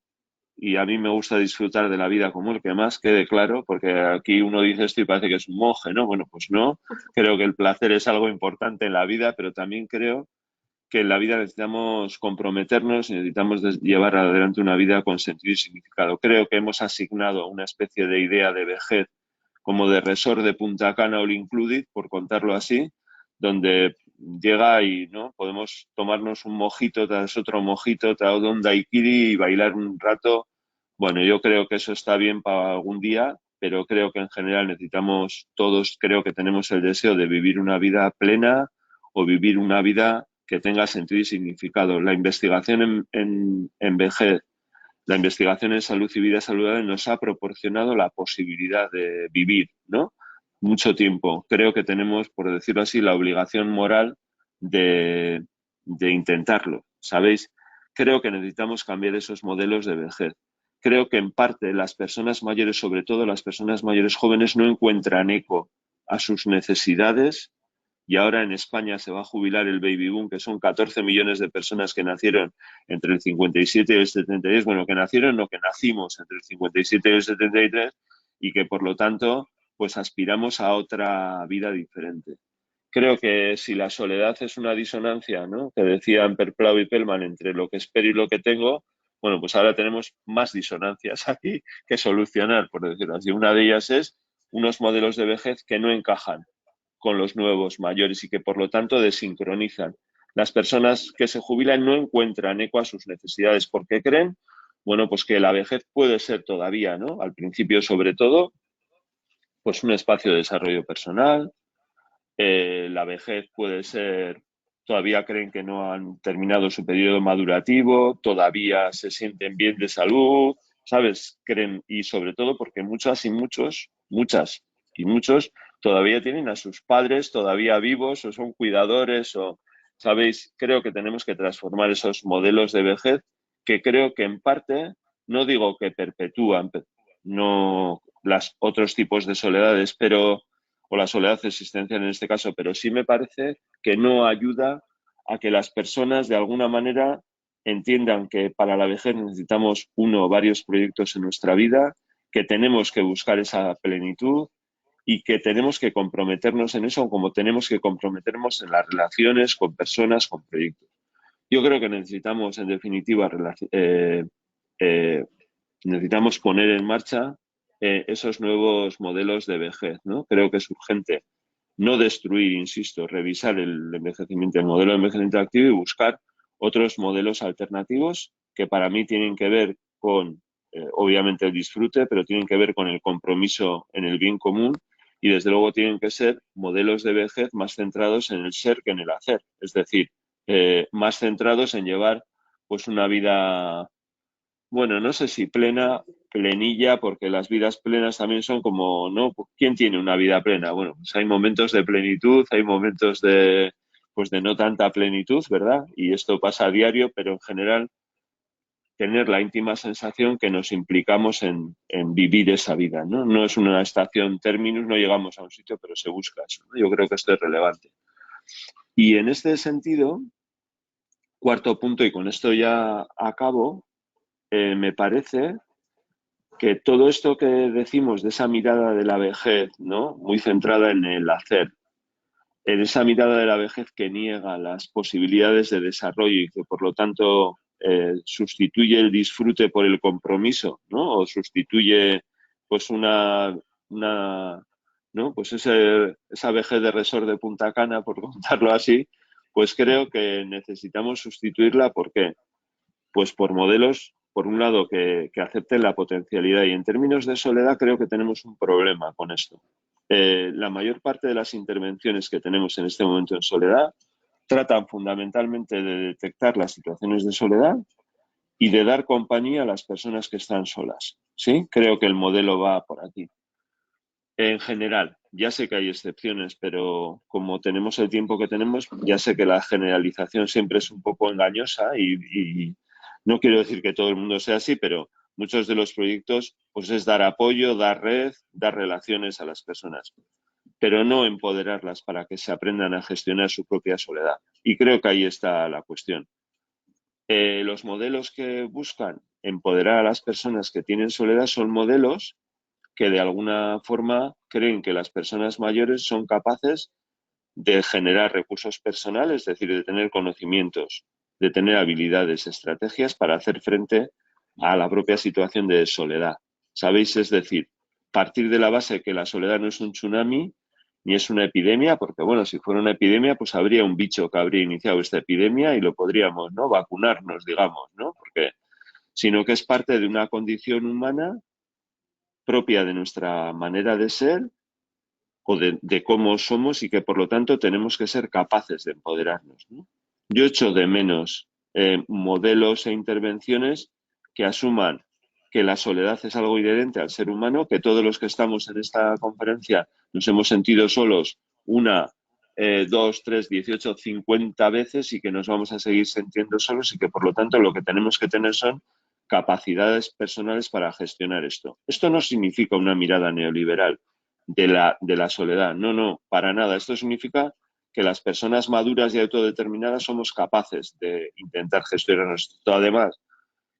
Speaker 3: y a mí me gusta disfrutar de la vida como el que más quede claro, porque aquí uno dice esto y parece que es un monje, ¿no? Bueno, pues no. Creo que el placer es algo importante en la vida, pero también creo que en la vida necesitamos comprometernos y necesitamos llevar adelante una vida con sentido y significado. Creo que hemos asignado una especie de idea de vejez como de resort de Punta Cana all included, por contarlo así, donde llega y no podemos tomarnos un mojito tras otro mojito, tras un daiquiri y bailar un rato. Bueno, yo creo que eso está bien para algún día, pero creo que en general necesitamos todos, creo que tenemos el deseo de vivir una vida plena o vivir una vida que tenga sentido y significado. La investigación en vejez, la investigación en salud y vida saludable nos ha proporcionado la posibilidad de vivir, ¿no? Mucho tiempo. Creo que tenemos, por decirlo así, la obligación moral de intentarlo, ¿sabéis? Creo que necesitamos cambiar esos modelos de vejez. Creo que en parte las personas mayores, sobre todo las personas mayores jóvenes, no encuentran eco a sus necesidades y ahora en España se va a jubilar el baby boom, que son 14 millones de personas que nacieron entre el 57 y el 73, bueno, que nacieron, no, que nacimos entre el 57 y el 73 y que por lo tanto pues aspiramos a otra vida diferente. Creo que si la soledad es una disonancia, ¿no? Que decían Perplau y Pellman entre lo que espero y lo que tengo, bueno, pues ahora tenemos más disonancias aquí que solucionar, por decirlo así. Una de ellas es unos modelos de vejez que no encajan con los nuevos mayores y que por lo tanto desincronizan. Las personas que se jubilan no encuentran eco a sus necesidades porque creen, bueno, pues que la vejez puede ser todavía, ¿no? Al principio, sobre todo, pues un espacio de desarrollo personal. La vejez puede ser, todavía creen que no han terminado su periodo madurativo, todavía se sienten bien de salud, ¿sabes? Creen, y sobre todo porque muchas y muchos todavía tienen a sus padres todavía vivos o son cuidadores o, ¿sabéis? Creo que tenemos que transformar esos modelos de vejez que creo que en parte, no digo que perpetúan, no las otros tipos de soledades, pero o la soledad existencial en este caso, pero sí me parece que no ayuda a que las personas de alguna manera entiendan que para la vejez necesitamos uno o varios proyectos en nuestra vida, que tenemos que buscar esa plenitud y que tenemos que comprometernos en eso como tenemos que comprometernos en las relaciones con personas, con proyectos. Yo creo que necesitamos, en definitiva, eh, necesitamos poner en marcha esos nuevos modelos de vejez, ¿no? Creo que es urgente no destruir, insisto, revisar el envejecimiento, el modelo de envejecimiento activo y buscar otros modelos alternativos que para mí tienen que ver con, obviamente, el disfrute, pero tienen que ver con el compromiso en el bien común y, desde luego, tienen que ser modelos de vejez más centrados en el ser que en el hacer. Es decir, más centrados en llevar pues una vida, bueno, no sé si plena, plenilla, porque las vidas plenas también son como, ¿no? ¿Quién tiene una vida plena? Bueno, pues hay momentos de plenitud, hay momentos de, pues de no tanta plenitud, ¿verdad? Y esto pasa a diario, pero en general tener la íntima sensación que nos implicamos en vivir esa vida, ¿no? No es una estación terminus, no llegamos a un sitio, pero se busca eso, ¿no? Yo creo que esto es relevante. Y en este sentido, cuarto punto, y con esto ya acabo, me parece que todo esto que decimos de esa mirada de la vejez, ¿no? Muy centrada en el hacer, en esa mirada de la vejez que niega las posibilidades de desarrollo y que por lo tanto sustituye el disfrute por el compromiso, ¿no? O sustituye pues una ¿no? Pues esa vejez de resort de Punta Cana, por contarlo así, pues creo que necesitamos sustituirla. ¿Por qué? Pues por modelos, por un lado, que acepten la potencialidad. Y en términos de soledad creo que tenemos un problema con esto. La mayor parte de las intervenciones que tenemos en este momento en soledad tratan fundamentalmente de detectar las situaciones de soledad y de dar compañía a las personas que están solas. ¿Sí? Creo que el modelo va por aquí. En general, ya sé que hay excepciones, pero como tenemos el tiempo que tenemos, ya sé que la generalización siempre es un poco engañosa y no quiero decir que todo el mundo sea así, pero muchos de los proyectos pues es dar apoyo, dar red, dar relaciones a las personas, pero no empoderarlas para que se aprendan a gestionar su propia soledad. Y creo que ahí está la cuestión. Los modelos que buscan empoderar a las personas que tienen soledad son modelos que de alguna forma creen que las personas mayores son capaces de generar recursos personales, es decir, de tener conocimientos, de tener habilidades, estrategias para hacer frente a la propia situación de soledad. ¿Sabéis? Es decir, partir de la base que la soledad no es un tsunami ni es una epidemia, porque bueno, si fuera una epidemia, pues habría un bicho que habría iniciado esta epidemia y lo podríamos, ¿no? Vacunarnos, digamos, ¿no? Porque, sino que es parte de una condición humana propia de nuestra manera de ser o de cómo somos y que por lo tanto tenemos que ser capaces de empoderarnos, ¿no? Yo echo de menos modelos e intervenciones que asuman que la soledad es algo inherente al ser humano, que todos los que estamos en esta conferencia nos hemos sentido solos una, 2, 3, 18, 50 veces y que nos vamos a seguir sintiendo solos y que por lo tanto lo que tenemos que tener son capacidades personales para gestionar esto. Esto no significa una mirada neoliberal de la soledad. No, no, para nada. Esto significa que las personas maduras y autodeterminadas somos capaces de intentar gestionar esto. Además,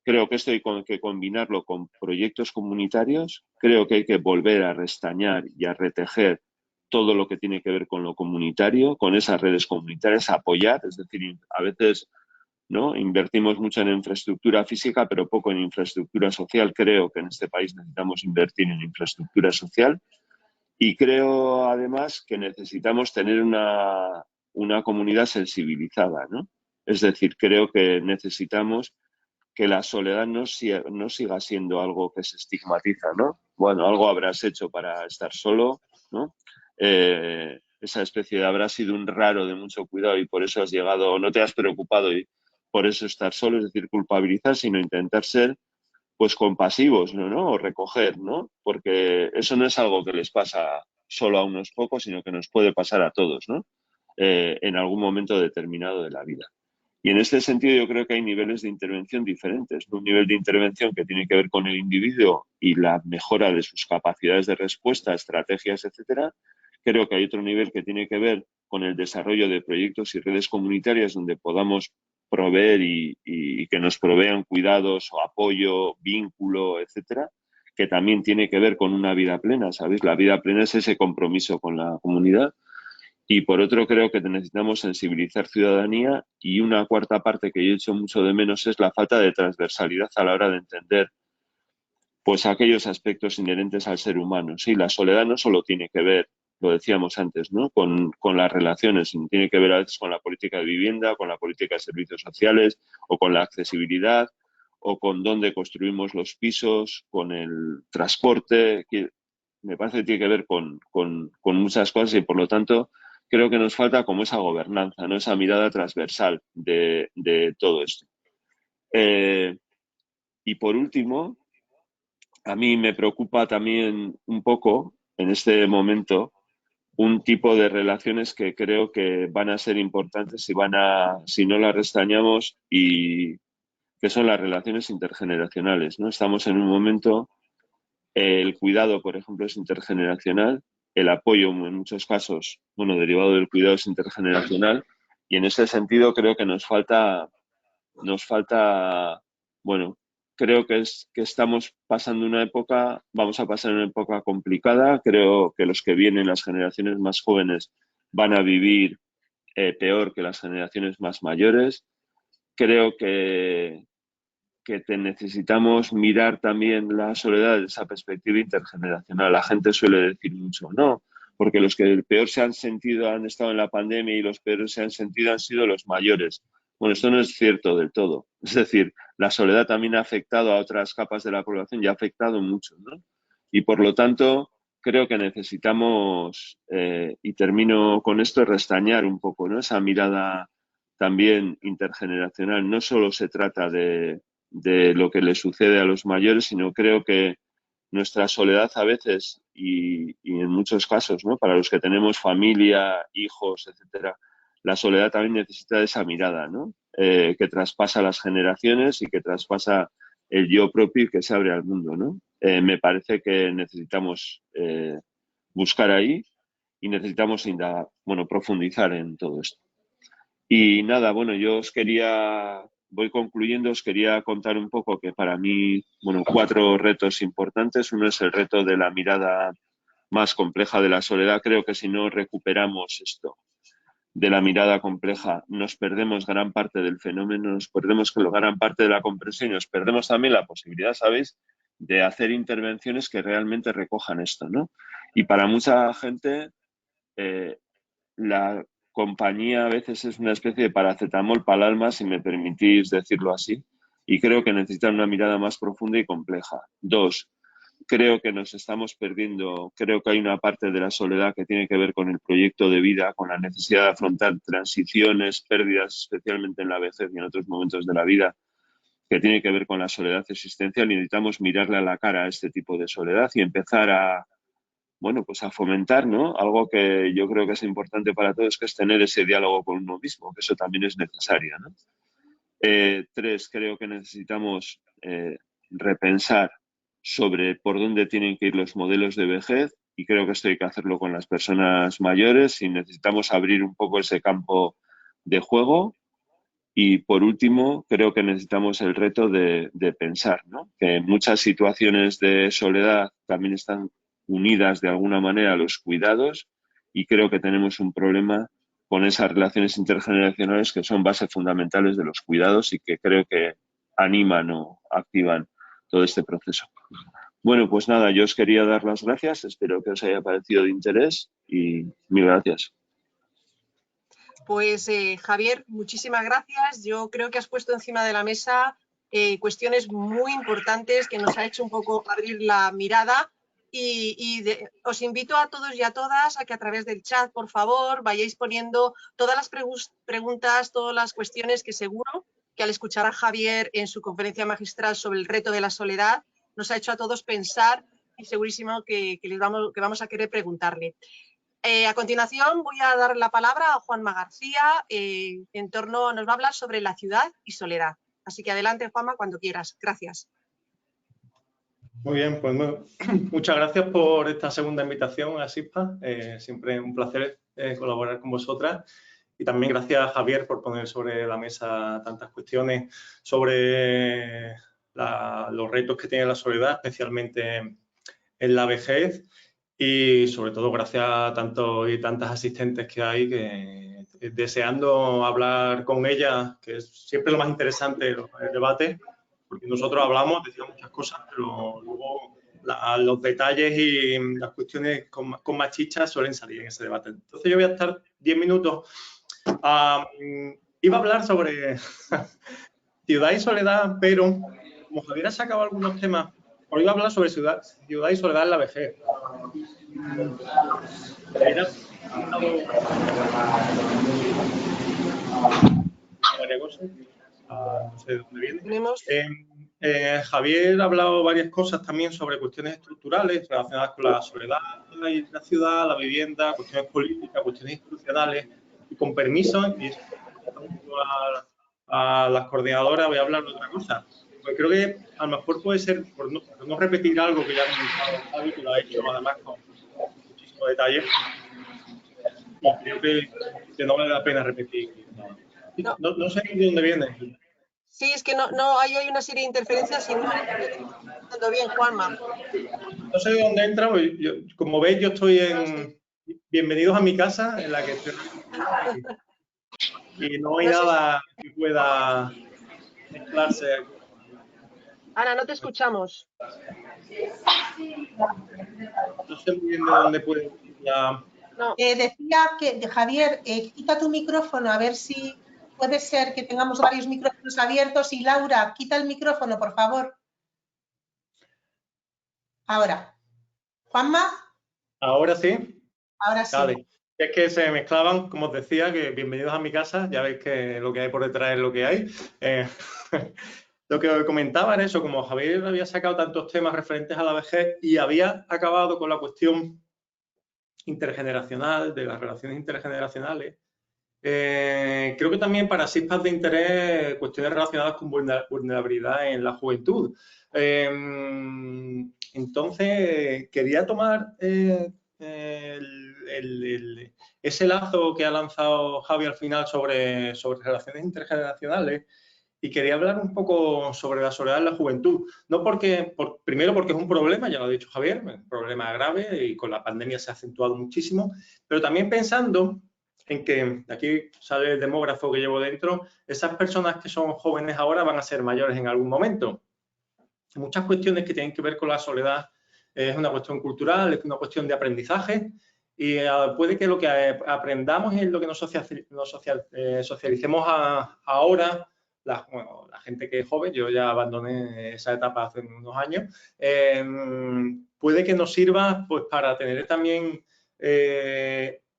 Speaker 3: creo que esto hay que combinarlo con proyectos comunitarios. Creo que hay que volver a restañar y a retejer todo lo que tiene que ver con lo comunitario, con esas redes comunitarias, apoyar, es decir, a veces, ¿no? Invertimos mucho en infraestructura física, pero poco en infraestructura social. Creo que en este país necesitamos invertir en infraestructura social. Y creo, además, que necesitamos tener una comunidad sensibilizada, ¿no? Es decir, creo que necesitamos que la soledad no siga siendo algo que se estigmatiza, ¿no? Bueno, algo habrás hecho para estar solo, ¿no? Esa especie de habrás sido un raro de mucho cuidado y por eso has llegado, o no te has preocupado y por eso estar solo, es decir, culpabilizar, sino intentar ser pues compasivos, ¿no? O recoger, ¿no? Porque eso no es algo que les pasa solo a unos pocos, sino que nos puede pasar a todos, ¿no? En algún momento determinado de la vida. Y en este sentido yo creo que hay niveles de intervención diferentes. Un nivel de intervención que tiene que ver con el individuo y la mejora de sus capacidades de respuesta, estrategias, etcétera. Creo que hay otro nivel que tiene que ver con el desarrollo de proyectos y redes comunitarias donde podamos proveer y que nos provean cuidados o apoyo, vínculo, etcétera, que también tiene que ver con una vida plena, ¿sabéis? La vida plena es ese compromiso con la comunidad. Y por otro, creo que necesitamos sensibilizar ciudadanía y una cuarta parte que yo he hecho mucho de menos es la falta de transversalidad a la hora de entender pues aquellos aspectos inherentes al ser humano. Sí, la soledad no solo tiene que ver, lo decíamos antes, ¿no? con las relaciones, sino tiene que ver a veces con la política de vivienda, con la política de servicios sociales o con la accesibilidad o con dónde construimos los pisos, con el transporte, que me parece que tiene que ver con muchas cosas y por lo tanto creo que nos falta como esa gobernanza, ¿no? Esa mirada transversal de todo esto. Y por último, a mí me preocupa también un poco en este momento un tipo de relaciones que creo que van a ser importantes si no las restañamos y que son las relaciones intergeneracionales, ¿no? Estamos en un momento, el cuidado, por ejemplo, es intergeneracional, el apoyo en muchos casos, bueno, derivado del cuidado es intergeneracional y en ese sentido creo que nos falta, bueno, creo que estamos pasando una época, vamos a pasar una época complicada, creo que los que vienen, las generaciones más jóvenes, van a vivir peor que las generaciones más mayores. Creo que necesitamos mirar también la soledad desde esa perspectiva intergeneracional. La gente suele decir mucho, no, porque los que peor se han sentido han estado en la pandemia y los peores se han sentido han sido los mayores. Bueno, esto no es cierto del todo. Es decir, la soledad también ha afectado a otras capas de la población y ha afectado mucho, ¿no? Y por lo tanto, creo que necesitamos, y termino con esto, restañar un poco, ¿no? Esa mirada también intergeneracional. No solo se trata de lo que le sucede a los mayores, sino creo que nuestra soledad a veces y en muchos casos, ¿no? Para los que tenemos familia, hijos, etcétera, la soledad también necesita de esa mirada, ¿no? Que traspasa las generaciones y que traspasa el yo propio y que se abre al mundo, ¿no? Me parece que necesitamos buscar ahí y necesitamos indagar, bueno, profundizar en todo esto. Y nada, bueno, voy concluyendo, os quería contar un poco que para mí, bueno, 4 retos importantes. Uno es el reto de la mirada más compleja de la soledad. Creo que si no recuperamos esto de la mirada compleja, nos perdemos gran parte del fenómeno, nos perdemos gran parte de la comprensión y nos perdemos también la posibilidad, ¿sabéis?, de hacer intervenciones que realmente recojan esto, ¿no? Y para mucha gente, la compañía a veces es una especie de paracetamol para el alma, si me permitís decirlo así, y creo que necesitan una mirada más profunda y compleja. 2, creo que nos estamos perdiendo, creo que hay una parte de la soledad que tiene que ver con el proyecto de vida, con la necesidad de afrontar transiciones, pérdidas, especialmente en la vejez y en otros momentos de la vida, que tiene que ver con la soledad existencial y necesitamos mirarle a la cara a este tipo de soledad y empezar bueno, pues a fomentar, ¿no? Algo que yo creo que es importante para todos, que es tener ese diálogo con uno mismo, que eso también es necesario, ¿no? 3, creo que necesitamos repensar sobre por dónde tienen que ir los modelos de vejez y creo que esto hay que hacerlo con las personas mayores y necesitamos abrir un poco ese campo de juego. Y por último, creo que necesitamos el reto de pensar, ¿no? Que en muchas situaciones de soledad también están unidas de alguna manera a los cuidados y creo que tenemos un problema con esas relaciones intergeneracionales que son bases fundamentales de los cuidados y que creo que animan o activan todo este proceso. Bueno, pues nada, yo os quería dar las gracias, espero que os haya parecido de interés y mil gracias.
Speaker 1: Pues Javier, muchísimas gracias. Yo creo que has puesto encima de la mesa cuestiones muy importantes que nos ha hecho un poco abrir la mirada os invito a todos y a todas a que a través del chat, por favor, vayáis poniendo todas las preguntas, todas las cuestiones que seguro que al escuchar a Javier en su conferencia magistral sobre el reto de la soledad nos ha hecho a todos pensar y segurísimo que vamos a querer preguntarle. A continuación voy a dar la palabra a Juanma García, nos va a hablar sobre la ciudad y soledad. Así que adelante, Juanma, cuando quieras. Gracias.
Speaker 4: Muy bien, pues muchas gracias por esta segunda invitación a SISPA. Siempre un placer colaborar con vosotras. Y también gracias a Javier por poner sobre la mesa tantas cuestiones sobre los retos que tiene la soledad, especialmente en la vejez. Y sobre todo gracias a tantos y tantas asistentes que hay, que deseando hablar con ellas, que es siempre lo más interesante el debate, porque nosotros hablamos, decimos muchas cosas, pero luego los detalles y las cuestiones con más chicha suelen salir en ese debate. Entonces yo voy a estar 10 minutos. Iba a hablar sobre ciudad y soledad, pero como Javier ha sacado algunos temas, hoy iba a hablar sobre ciudad y soledad en la vejez. No sé de dónde viene. Javier ha hablado varias cosas también sobre cuestiones estructurales relacionadas con la soledad y la ciudad, la vivienda, cuestiones políticas, cuestiones institucionales. Y con permiso, y a las coordinadoras voy a hablar de otra cosa. Pues creo que a lo mejor puede ser, por no repetir algo que ya ha comentado Javi, que lo ha hecho además con muchísimo detalle, y creo que no vale la pena repetir. No sé de dónde viene.
Speaker 1: Sí, es que no hay una serie de interferencias y no entiendo bien, Juanma.
Speaker 4: No sé de dónde entra, pues como veis, yo estoy en Bienvenidos a mi casa, en la que estoy y no hay nada que pueda mezclarse.
Speaker 1: Ana, no te escuchamos.
Speaker 4: No sé muy bien de dónde puede ir la...
Speaker 2: No. Decía que, Javier, quita tu micrófono, a ver si puede ser que tengamos varios micrófonos abiertos. Y Laura, quita el micrófono, por favor. Ahora. ¿Juanma?
Speaker 4: Ahora sí.
Speaker 2: Ahora sí.
Speaker 4: Vale. Es que se mezclaban, como os decía, que bienvenidos a mi casa. Ya veis que lo que hay por detrás es lo que hay. Lo que comentaba era eso, como Javier había sacado tantos temas referentes a la vejez y había acabado con la cuestión intergeneracional, de las relaciones intergeneracionales. Creo que también para SISPA de interés cuestiones relacionadas con vulnerabilidad en la juventud. Entonces, quería tomar ese lazo que ha lanzado Javi al final sobre relaciones intergeneracionales y quería hablar un poco sobre la soledad en la juventud. No primero porque es un problema, ya lo ha dicho Javier, un problema grave y con la pandemia se ha acentuado muchísimo, pero también pensando en que, aquí sale el demógrafo que llevo dentro, esas personas que son jóvenes ahora van a ser mayores en algún momento. Muchas cuestiones que tienen que ver con la soledad es una cuestión cultural, es una cuestión de aprendizaje y puede que lo que aprendamos es lo que nos socialicemos ahora. La gente que es joven, yo ya abandoné esa etapa hace unos años, puede que nos sirva pues, para tener también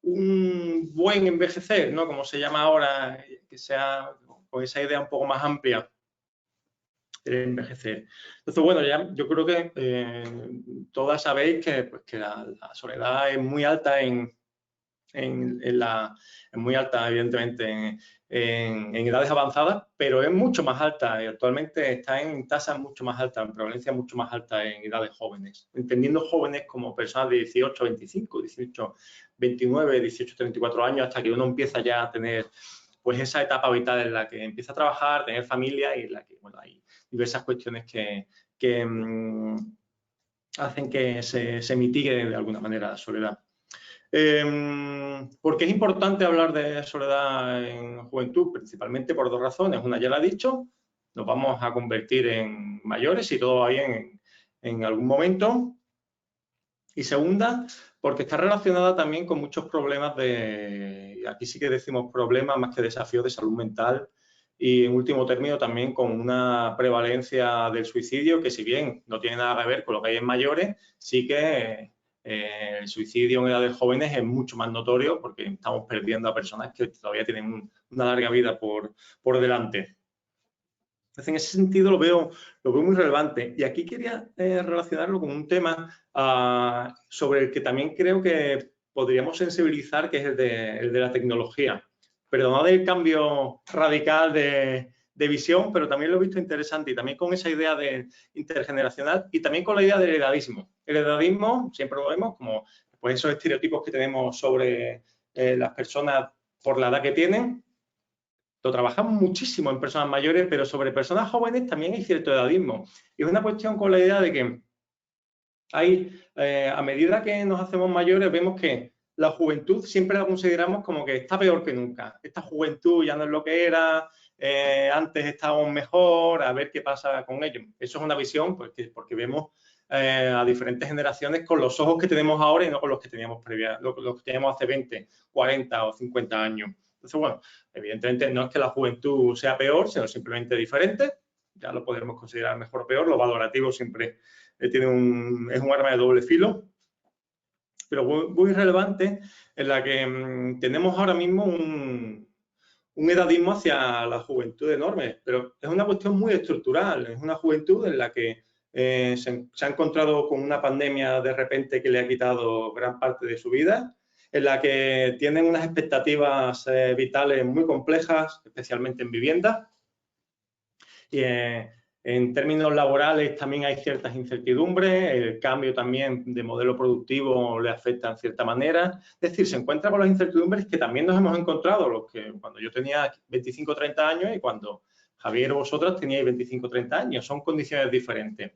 Speaker 4: un buen envejecer, ¿no? Como se llama ahora, que sea con esa idea un poco más amplia de envejecer. Entonces, bueno, ya yo creo que todas sabéis que la soledad es muy alta muy alta, evidentemente, en edades avanzadas, pero es mucho más alta y actualmente está en tasas mucho más altas, en prevalencia mucho más alta en edades jóvenes. Entendiendo jóvenes como personas de 18, 25, 18, 29, 18, 34 años, hasta que uno empieza ya a tener pues esa etapa vital en la que empieza a trabajar, tener familia y en la que, bueno, hay diversas cuestiones que hacen que se mitigue de alguna manera la soledad. ¿Por qué es importante hablar de soledad en juventud? Principalmente por dos razones. Una ya la he dicho, nos vamos a convertir en mayores si todo va bien en algún momento. Y segunda, porque está relacionada también con muchos problemas aquí sí que decimos problemas más que desafíos de salud mental, y en último término también con una prevalencia del suicidio que, si bien no tiene nada que ver con lo que hay en mayores, sí que el suicidio en edades jóvenes es mucho más notorio porque estamos perdiendo a personas que todavía tienen una larga vida por delante. Entonces, en ese sentido lo veo muy relevante. Y aquí quería relacionarlo con un tema sobre el que también creo que podríamos sensibilizar, que es el de la tecnología. Pero no del cambio radical de visión, pero también lo he visto interesante, y también con esa idea de intergeneracional y también con la idea del edadismo. El edadismo siempre lo vemos como pues, esos estereotipos que tenemos sobre las personas por la edad que tienen. Lo trabajamos muchísimo en personas mayores, pero sobre personas jóvenes también hay cierto edadismo. Y es una cuestión con la idea de que a medida que nos hacemos mayores, vemos que la juventud siempre la consideramos como que está peor que nunca. Esta juventud ya no es lo que era, antes estábamos mejor, a ver qué pasa con ellos. Eso es una visión porque vemos a diferentes generaciones con los ojos que tenemos ahora y no con los que teníamos los que teníamos hace 20, 40 o 50 años. Entonces, bueno, evidentemente no es que la juventud sea peor, sino simplemente diferente. Ya lo podremos considerar mejor o peor. Lo valorativo siempre es un arma de doble filo, pero muy relevante, en la que tenemos ahora mismo un edadismo hacia la juventud enorme, pero es una cuestión muy estructural. Es una juventud en la que se ha encontrado con una pandemia de repente que le ha quitado gran parte de su vida, en la que tienen unas expectativas vitales muy complejas, especialmente en vivienda. Y en términos laborales también hay ciertas incertidumbres, el cambio también de modelo productivo le afecta en cierta manera. Es decir, se encuentra con las incertidumbres que también nos hemos encontrado cuando yo tenía 25 o 30 años y cuando Javier o vosotras teníais 25 o 30 años. Son condiciones diferentes.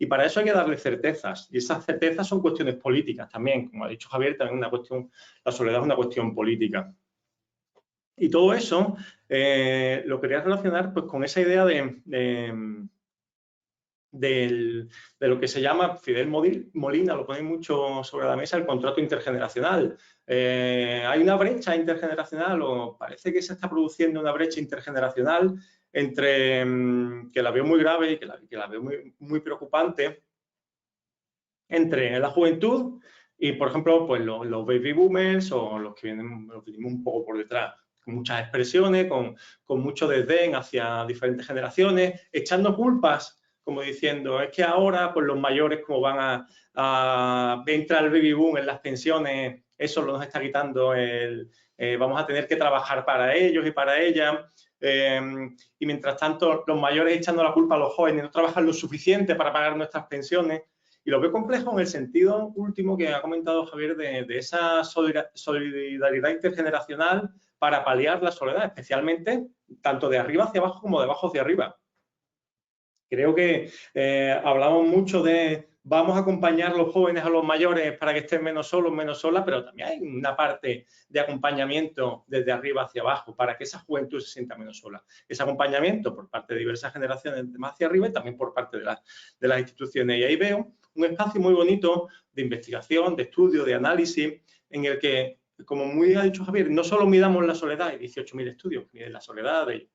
Speaker 4: Y para eso hay que darle certezas. Y esas certezas son cuestiones políticas también. Como ha dicho Javier, también la soledad es una cuestión política. Y todo eso lo quería relacionar pues, con esa idea de lo que se llama, Fidel Molina lo pone mucho sobre la mesa, el contrato intergeneracional. Hay una brecha intergeneracional, o parece que se está produciendo una brecha intergeneracional entre, que la veo muy grave y que la veo muy preocupante, entre la juventud y, por ejemplo, pues los baby boomers o los que vienen un poco por detrás, con muchas expresiones, con mucho desdén hacia diferentes generaciones, echando culpas, como diciendo, es que ahora pues los mayores como van a entrar el baby boom en las pensiones, eso nos está quitando vamos a tener que trabajar para ellos y para ellas. Y mientras tanto los mayores echando la culpa a los jóvenes, no trabajan lo suficiente para pagar nuestras pensiones. Y lo veo complejo en el sentido último que ha comentado Javier de esa solidaridad intergeneracional para paliar la soledad, especialmente tanto de arriba hacia abajo como de abajo hacia arriba. Creo que hablamos mucho de vamos a acompañar a los jóvenes a los mayores para que estén menos solos, menos solas, pero también hay una parte de acompañamiento desde arriba hacia abajo para que esa juventud se sienta menos sola. Ese acompañamiento por parte de diversas generaciones de más hacia arriba y también por parte de las instituciones. Y ahí veo un espacio muy bonito de investigación, de estudio, de análisis, en el que, como muy ha dicho Javier, no solo midamos la soledad, hay 18.000 estudios que miden la soledad de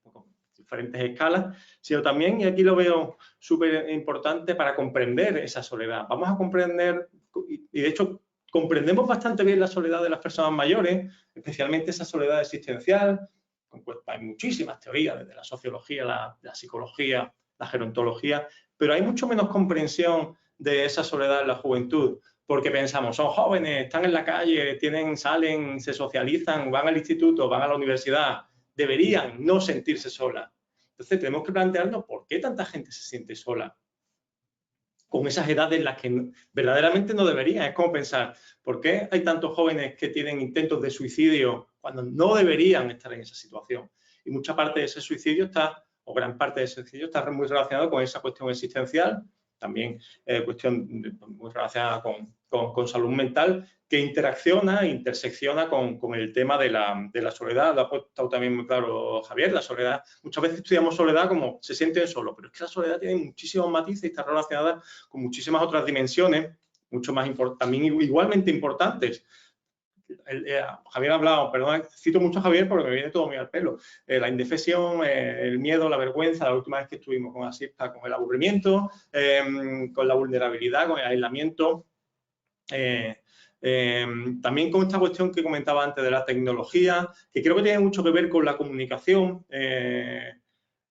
Speaker 4: diferentes escalas, sino también, y aquí lo veo súper importante, para comprender esa soledad. Vamos a comprender, y de hecho comprendemos bastante bien la soledad de las personas mayores, especialmente esa soledad existencial. Hay muchísimas teorías, desde la sociología, la psicología, la gerontología, pero hay mucho menos comprensión de esa soledad en la juventud, porque pensamos, son jóvenes, están en la calle, salen, se socializan, van al instituto, van a la universidad, deberían no sentirse sola. Entonces tenemos que plantearnos por qué tanta gente se siente sola con esas edades en las que verdaderamente no deberían. Es como pensar, ¿por qué hay tantos jóvenes que tienen intentos de suicidio cuando no deberían estar en esa situación? Y mucha parte de ese suicidio o gran parte de ese suicidio está muy relacionado con esa cuestión existencial, también cuestión muy relacionada con salud mental, que intersecciona con el tema de la soledad. Lo ha puesto también muy claro Javier, la soledad. Muchas veces estudiamos soledad como se sienten solo, pero es que la soledad tiene muchísimos matices y está relacionada con muchísimas otras dimensiones, mucho más también igualmente importantes. Javier ha hablado, perdón, cito mucho a Javier porque me viene todo muy al pelo. La indefensión, el miedo, la vergüenza, la última vez que estuvimos con ASISPA, con el aburrimiento, con la vulnerabilidad, con el aislamiento. También con esta cuestión que comentaba antes de la tecnología, que creo que tiene mucho que ver con la comunicación.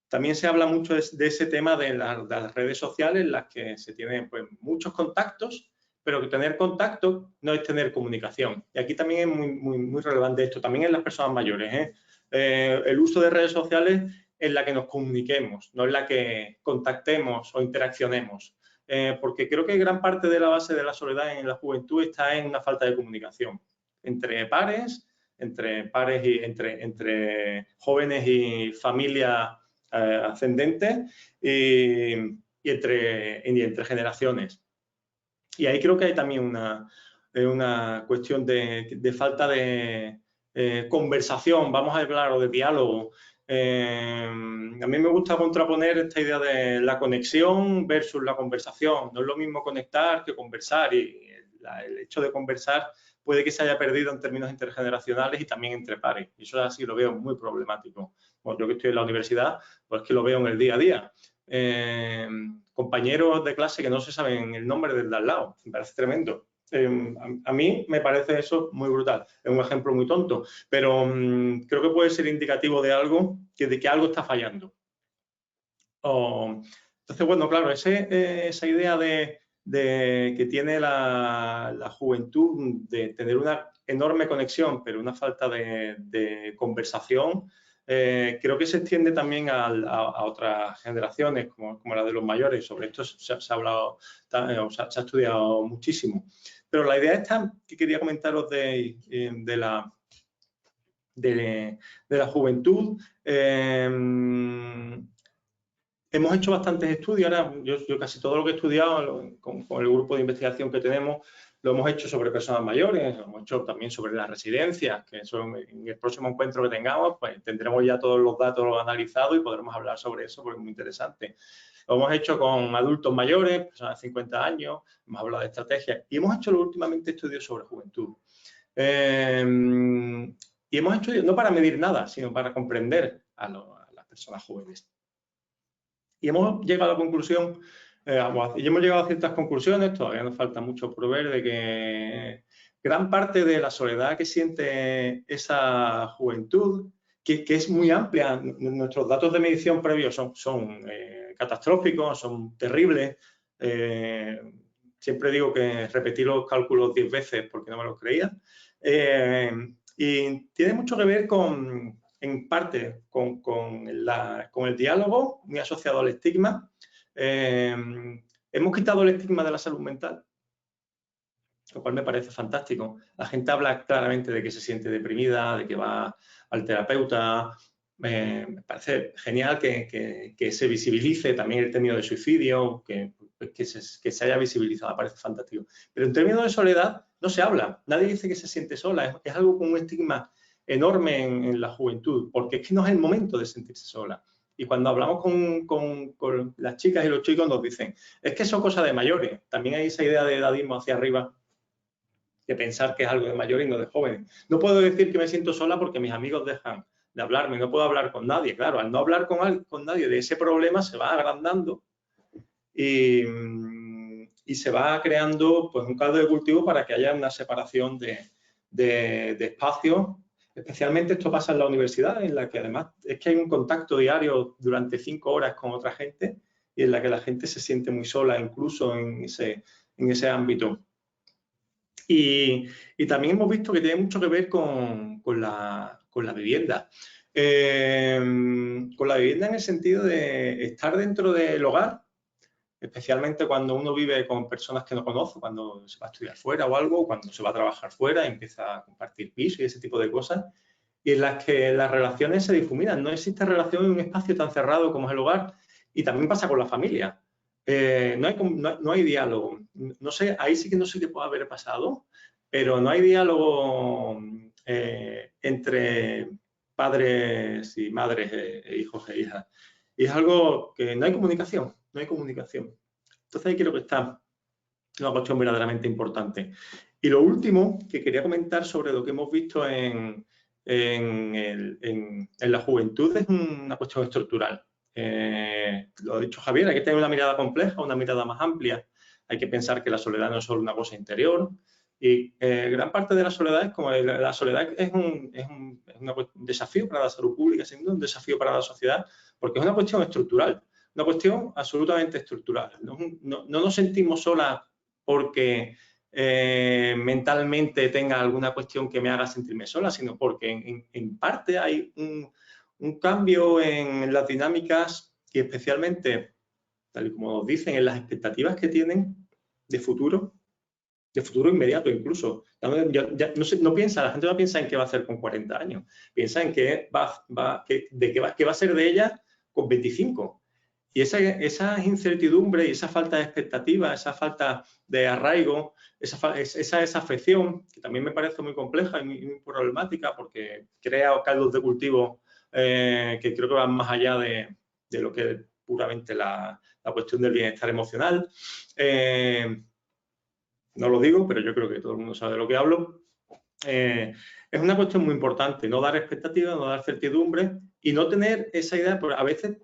Speaker 4: También se habla mucho de ese tema de las redes sociales en las que se tienen pues, muchos contactos, pero que tener contacto no es tener comunicación. Y aquí también es muy relevante esto, también en las personas mayores. El uso de redes sociales en la que nos comuniquemos, no en la que contactemos o interaccionemos. Porque creo que gran parte de la base de la soledad en la juventud está en una falta de comunicación entre pares y entre jóvenes y familias ascendentes y entre generaciones. Y ahí creo que hay también una cuestión de falta de conversación, vamos a hablar, o de diálogo. A mí me gusta contraponer esta idea de la conexión versus la conversación. No es lo mismo conectar que conversar, y el hecho de conversar puede que se haya perdido en términos intergeneracionales y también entre pares. Y eso así lo veo muy problemático. Bueno, yo que estoy en la universidad, pues que lo veo en el día a día. Compañeros de clase que no se saben el nombre del de al lado, me parece tremendo. A mí me parece eso muy brutal. Es un ejemplo muy tonto, pero creo que puede ser indicativo de algo, de que algo está fallando. Entonces, bueno, claro, esa idea de que tiene la juventud de tener una enorme conexión, pero una falta de conversación, creo que se extiende también a otras generaciones, como la de los mayores. Sobre esto se ha hablado, se ha estudiado muchísimo. Pero la idea esta que quería comentaros de la juventud, hemos hecho bastantes estudios. Ahora, yo casi todo lo que he estudiado con el grupo de investigación que tenemos lo hemos hecho sobre personas mayores, lo hemos hecho también sobre las residencias, que eso en el próximo encuentro que tengamos, pues tendremos ya todos los datos analizados y podremos hablar sobre eso porque es muy interesante. Lo hemos hecho con adultos mayores, personas de 50 años, hemos hablado de estrategias y hemos hecho últimamente estudios sobre juventud. Y hemos hecho no para medir nada, sino para comprender a las personas jóvenes. Y hemos llegado a la conclusión, y hemos llegado a ciertas conclusiones, todavía nos falta mucho por ver, de que gran parte de la soledad que siente esa juventud, que es muy amplia, nuestros datos de medición previos son catastróficos, son terribles. Siempre digo que repetí los cálculos 10 veces porque no me los creía. Y tiene mucho que ver en parte con el diálogo, muy asociado al estigma. Hemos quitado el estigma de la salud mental, lo cual me parece fantástico. La gente habla claramente de que se siente deprimida, de que va al terapeuta. Me parece genial que se visibilice también el término de suicidio, que se haya visibilizado, me parece fantástico. Pero en términos de soledad no se habla. Nadie dice que se siente sola. Es algo con un estigma enorme en la juventud, porque es que no es el momento de sentirse sola. Y cuando hablamos con las chicas y los chicos nos dicen, es que son cosas de mayores. También hay esa idea de edadismo hacia arriba, de pensar que es algo de mayores y no de jóvenes. No puedo decir que me siento sola porque mis amigos dejan de hablarme, no puedo hablar con nadie. Claro, al no hablar con nadie de ese problema se va agrandando y se va creando pues, un caldo de cultivo para que haya una separación de espacios. Especialmente esto pasa en la universidad, en la que además es que hay un contacto diario durante 5 horas con otra gente y en la que la gente se siente muy sola incluso en ese ámbito. Y también hemos visto que tiene mucho que ver con la vivienda. Con la vivienda en el sentido de estar dentro del hogar, especialmente cuando uno vive con personas que no conoce, cuando se va a estudiar fuera o algo, cuando se va a trabajar fuera y empieza a compartir piso y ese tipo de cosas, y en las que las relaciones se difuminan. No existe relación en un espacio tan cerrado como es el hogar, y también pasa con la familia. No hay diálogo. No sé, ahí sí que no sé qué puede haber pasado, pero no hay diálogo entre padres y madres, hijos e hijas. Y es algo que no hay comunicación, no hay comunicación. Entonces ahí creo que está una cuestión verdaderamente importante. Y lo último que quería comentar sobre lo que hemos visto en la juventud es una cuestión estructural. Lo ha dicho Javier, hay que tener una mirada compleja, una mirada más amplia. Hay que pensar que la soledad no es solo una cosa interior y gran parte de la soledad es como la soledad es un desafío para la salud pública, sin duda un desafío para la sociedad, porque es una cuestión estructural, una cuestión absolutamente estructural. No nos sentimos solas porque mentalmente tenga alguna cuestión que me haga sentirme sola, sino porque en parte hay un cambio en las dinámicas y especialmente, tal y como nos dicen, en las expectativas que tienen de futuro inmediato incluso. No piensa, la gente no piensa en qué va a hacer con 40 años, piensa en qué va a ser de ella con 25. Y esa incertidumbre y esa falta de expectativa, esa falta de arraigo, esa desafección, que también me parece muy compleja y muy problemática porque crea caldos de cultivo que creo que van más allá de lo que es puramente la cuestión del bienestar emocional. No lo digo, pero yo creo que todo el mundo sabe de lo que hablo. Es una cuestión muy importante, no dar expectativas, no dar certidumbre y no tener esa idea, porque a veces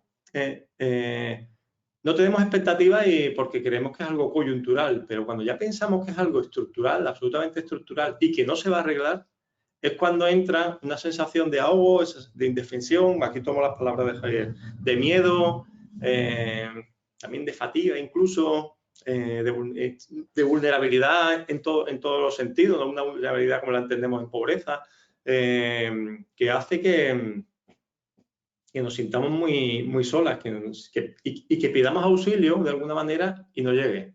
Speaker 4: no tenemos expectativas porque creemos que es algo coyuntural, pero cuando ya pensamos que es algo estructural, absolutamente estructural y que no se va a arreglar, es cuando entra una sensación de ahogo, de indefensión, aquí tomo las palabras de Javier, de miedo, también de fatiga incluso, de vulnerabilidad en todos los sentidos, no una vulnerabilidad como la entendemos en pobreza, que hace que nos sintamos muy solas y que pidamos auxilio de alguna manera y no llegue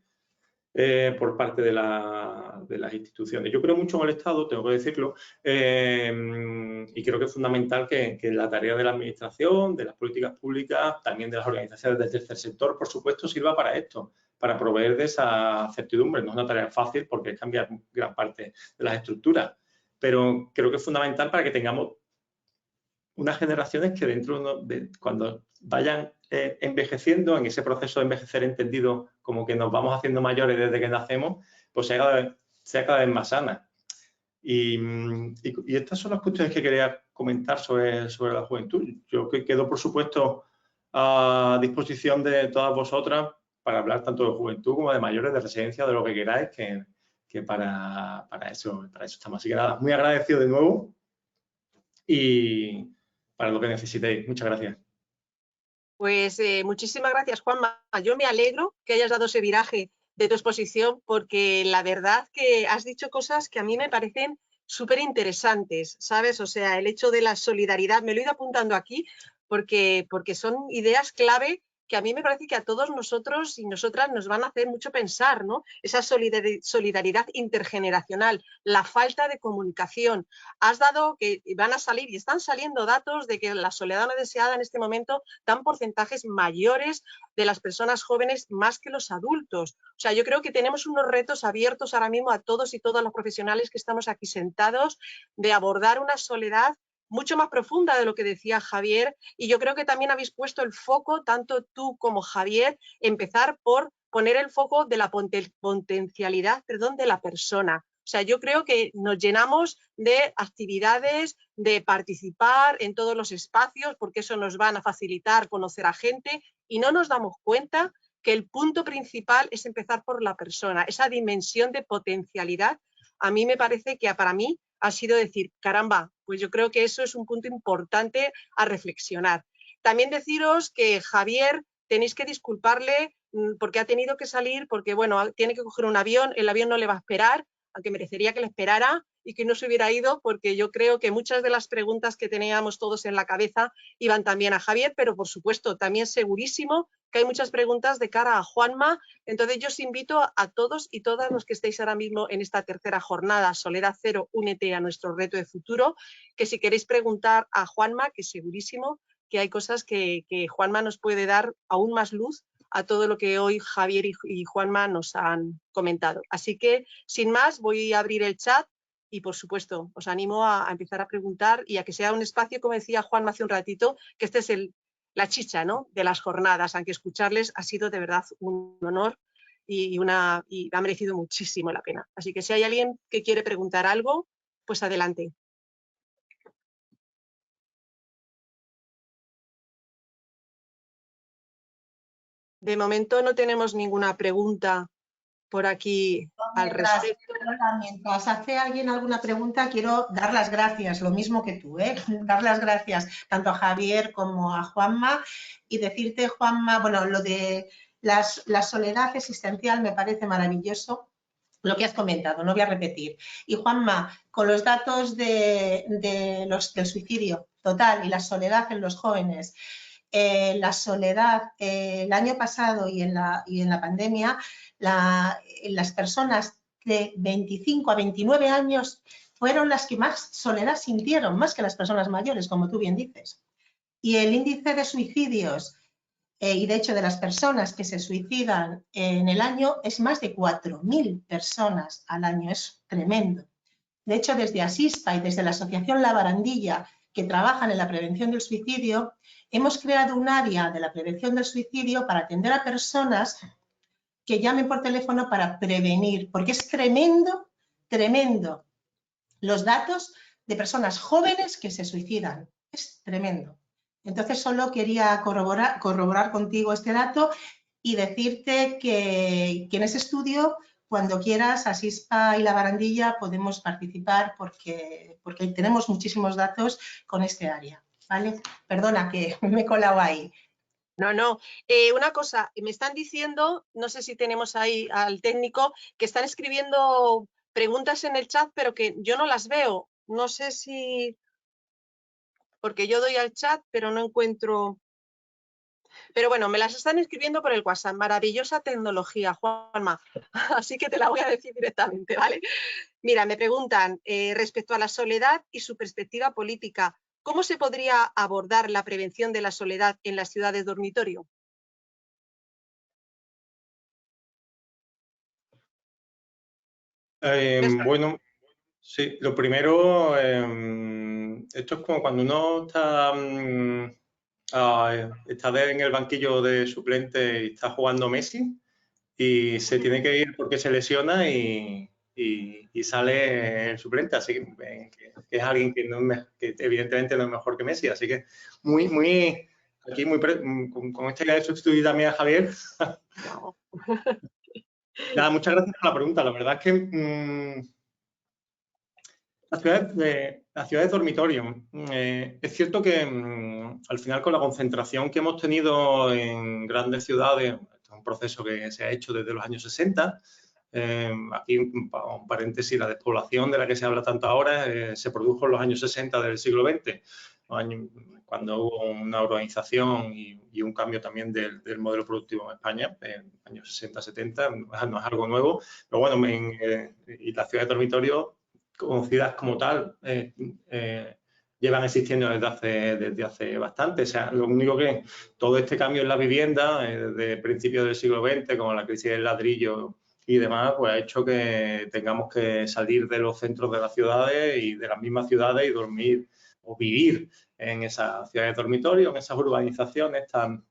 Speaker 4: por parte de las instituciones. Yo creo mucho en el Estado, tengo que decirlo, y creo que es fundamental que la tarea de la Administración, de las políticas públicas, también de las organizaciones del tercer sector, por supuesto, sirva para esto, para proveer de esa certidumbre. No es una tarea fácil porque es cambiar gran parte de las estructuras, pero creo que es fundamental para que tengamos unas generaciones que cuando vayan envejeciendo, en ese proceso de envejecer entendido como que nos vamos haciendo mayores desde que nacemos, pues sea cada vez más sana. Y estas son las cuestiones que quería comentar sobre la juventud. Yo quedo, por supuesto, a disposición de todas vosotras para hablar tanto de juventud como de mayores, de residencia, de lo que queráis, que para eso estamos. Así que nada, muy agradecido de nuevo y para lo que necesitéis. Muchas gracias.
Speaker 1: Pues muchísimas gracias, Juanma. Yo me alegro que hayas dado ese viraje de tu exposición porque la verdad que has dicho cosas que a mí me parecen súper interesantes, ¿sabes? O sea, el hecho de la solidaridad, me lo he ido apuntando aquí porque son ideas clave que a mí me parece que a todos nosotros y nosotras nos van a hacer mucho pensar, ¿no? Esa solidaridad intergeneracional, la falta de comunicación. Has dado que van a salir y están saliendo datos de que la soledad no deseada en este momento dan porcentajes mayores de las personas jóvenes más que los adultos. O sea, yo creo que tenemos unos retos abiertos ahora mismo a todos y todas los profesionales que estamos aquí sentados de abordar una soledad mucho más profunda de lo que decía Javier, y yo creo que también habéis puesto el foco, tanto tú como Javier, empezar por poner el foco de la potencialidad, de la persona. O sea, yo creo que nos llenamos de actividades, de participar en todos los espacios, porque eso nos van a facilitar conocer a gente y no nos damos cuenta que el punto principal es empezar por la persona. Esa dimensión de potencialidad, a mí me parece que para mí ha sido decir, caramba, pues yo creo que eso es un punto importante a reflexionar. También deciros que Javier, tenéis que disculparle porque ha tenido que salir, porque bueno, tiene que coger un avión, el avión no le va a esperar, aunque merecería que le esperara y que no se hubiera ido, porque yo creo que muchas de las preguntas que teníamos todos en la cabeza iban también a Javier, pero por supuesto también segurísimo que hay muchas preguntas de cara a Juanma. Entonces yo os invito a todos y todas los que estéis ahora mismo en esta tercera jornada Soledad Cero, únete a nuestro reto de futuro, que si queréis preguntar a Juanma, que segurísimo que hay cosas que Juanma nos puede dar aún más luz a todo lo que hoy Javier y Juanma nos han comentado. Así que, sin más, voy a abrir el chat y, por supuesto, os animo a empezar a preguntar y a que sea un espacio, como decía Juanma hace un ratito, que este es la chicha, ¿no?, de las jornadas, aunque escucharles ha sido de verdad un honor y ha merecido muchísimo la pena. Así que si hay alguien que quiere preguntar algo, pues adelante. De momento no tenemos ninguna pregunta por aquí al respecto.
Speaker 2: Mientras hace alguien alguna pregunta, quiero dar las gracias, lo mismo que tú, dar las gracias tanto a Javier como a Juanma y decirte, Juanma, bueno, lo de la soledad existencial me parece maravilloso. Lo que has comentado, no voy a repetir. Y Juanma, con los datos del suicidio total y la soledad en los jóvenes, la soledad el año pasado y en la pandemia, las personas de 25 a 29 años fueron las que más soledad sintieron, más que las personas mayores, como tú bien dices. Y el índice de suicidios y de hecho de las personas que se suicidan en el año es más de 4.000 personas al año, es tremendo. De hecho, desde Asispa y desde la Asociación La Barandilla, que trabajan en la prevención del suicidio, hemos creado un área de la prevención del suicidio para atender a personas que llamen por teléfono para prevenir, porque es tremendo, tremendo los datos de personas jóvenes que se suicidan. Es tremendo. Entonces, solo quería corroborar contigo este dato y decirte que en ese estudio, cuando quieras, Asispa y La Barandilla podemos participar porque tenemos muchísimos datos con este área, ¿vale? Perdona que me he colado ahí.
Speaker 1: No, no. Una cosa, me están diciendo, no sé si tenemos ahí al técnico, que están escribiendo preguntas en el chat, pero que yo no las veo. No sé si... porque yo doy al chat, pero no encuentro... Pero bueno, me las están escribiendo por el WhatsApp. Maravillosa tecnología, Juanma. Así que te la voy a decir directamente, ¿vale? Mira, me preguntan respecto a la soledad y su perspectiva política. ¿Cómo se podría abordar la prevención de la soledad en las ciudades dormitorio?
Speaker 4: Bueno, sí, lo primero, esto es como cuando uno está en el banquillo de suplente y está jugando Messi y se tiene que ir porque se lesiona y sale el suplente, así que es alguien que evidentemente no es mejor que Messi, así que con esta idea de sustituir también a Javier.
Speaker 1: No.
Speaker 4: Nada, muchas gracias por la pregunta. La verdad es que las ciudades dormitorio. Es cierto que al final con la concentración que hemos tenido en grandes ciudades, es un proceso que se ha hecho desde los años 60, aquí un paréntesis, la despoblación de la que se habla tanto ahora se produjo en los años 60 del siglo XX, cuando hubo una urbanización y un cambio también del modelo productivo en España, en los años 60-70, no es algo nuevo, pero bueno, y las ciudades dormitorio conocidas como tal llevan existiendo desde hace bastante. O sea, lo único que todo este cambio en la vivienda de principios del siglo XX, como la crisis del ladrillo y demás, pues ha hecho que tengamos que salir de los centros de las ciudades y de las mismas ciudades y dormir o vivir en esas ciudades de dormitorio, en esas urbanizaciones tan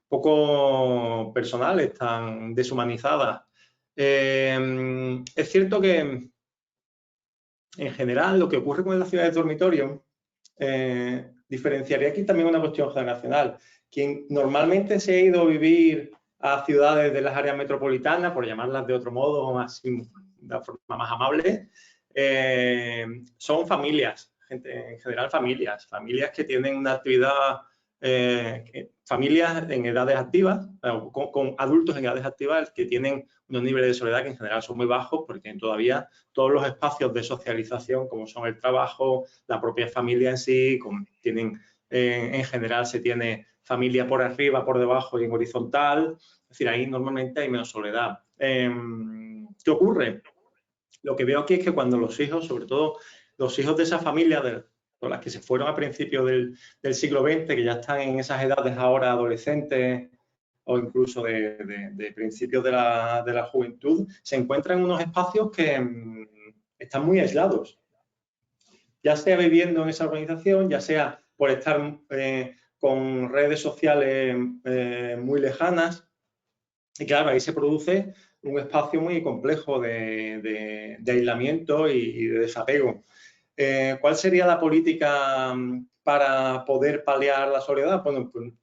Speaker 4: poco personales, tan deshumanizadas. Es cierto que en general lo que ocurre con las ciudades de dormitorio diferenciaría aquí también una cuestión generacional. Quien normalmente se ha ido a vivir a ciudades de las áreas metropolitanas, por llamarlas de otro modo, de una forma más amable, son familias, en general familias que tienen una actividad, familias en edades activas, con adultos en edades activas que tienen unos niveles de soledad que en general son muy bajos porque tienen todavía todos los espacios de socialización como son el trabajo, la propia familia en sí, tienen, en general se tiene familia por arriba, por debajo y en horizontal, es decir, ahí normalmente hay menos soledad. ¿Qué ocurre? Lo que veo aquí es que cuando los hijos, sobre todo los hijos de esa familia, con las que se fueron a principios del siglo XX, que ya están en esas edades ahora adolescentes o incluso de principios de la juventud, se encuentran en unos espacios que están muy aislados. Ya sea viviendo en esa organización, ya sea por estar con redes sociales muy lejanas. Y claro, ahí se produce un espacio muy complejo de aislamiento y de desapego. ¿Cuál sería la política para poder paliar la soledad? Bueno, pues,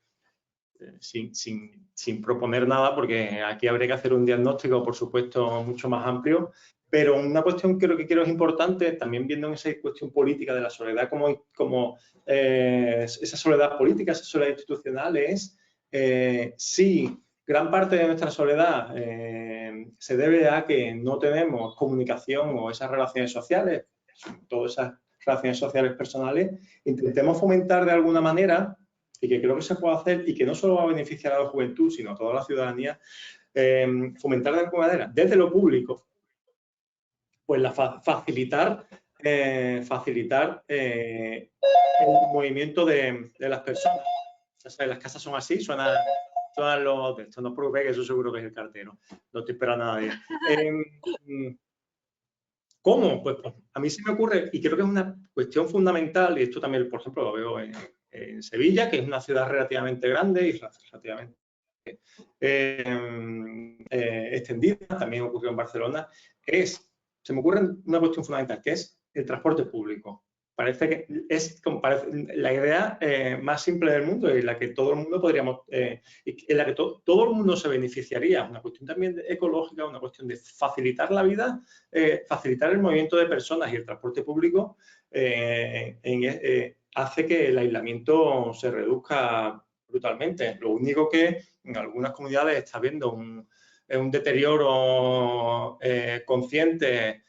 Speaker 4: sin proponer nada, porque aquí habría que hacer un diagnóstico, por supuesto, mucho más amplio, pero una cuestión que creo que es importante, también viendo en esa cuestión política de la soledad como esa soledad política, esa soledad institucional, es si gran parte de nuestra soledad se debe a que no tenemos comunicación o esas relaciones sociales, todas esas relaciones sociales personales, intentemos fomentar de alguna manera, y que creo que se puede hacer y que no solo va a beneficiar a la juventud, sino a toda la ciudadanía, fomentar de alguna manera, desde lo público, pues facilitar el movimiento de las personas. Ya sabes, las casas son así, suenan los de esto. No os preocupéis, que eso seguro que es el cartero. No estoy esperando a nadie. ¿Cómo? Pues a mí se me ocurre, y creo que es una cuestión fundamental, y esto también, por ejemplo, lo veo en Sevilla, que es una ciudad relativamente grande y relativamente extendida, también ocurrió en Barcelona, se me ocurre una cuestión fundamental, que es el transporte público. Parece que es la idea más simple del mundo y la que todo el mundo podríamos, en la que todo el mundo se beneficiaría. Una cuestión también ecológica, una cuestión de facilitar la vida, facilitar el movimiento de personas, y el transporte público hace que el aislamiento se reduzca brutalmente. Lo único que en algunas comunidades está habiendo un deterioro consciente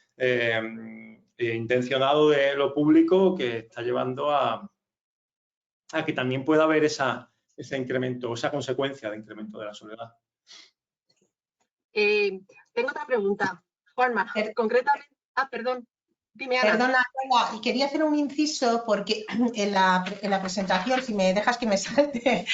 Speaker 4: intencionado de lo público, que está llevando a que también pueda haber ese incremento, esa consecuencia de incremento de la soledad.
Speaker 1: Tengo otra pregunta, Juanma, concretamente... perdón, dime, Ana.
Speaker 2: Perdona, y quería hacer un inciso porque en la presentación, si me dejas que me salte,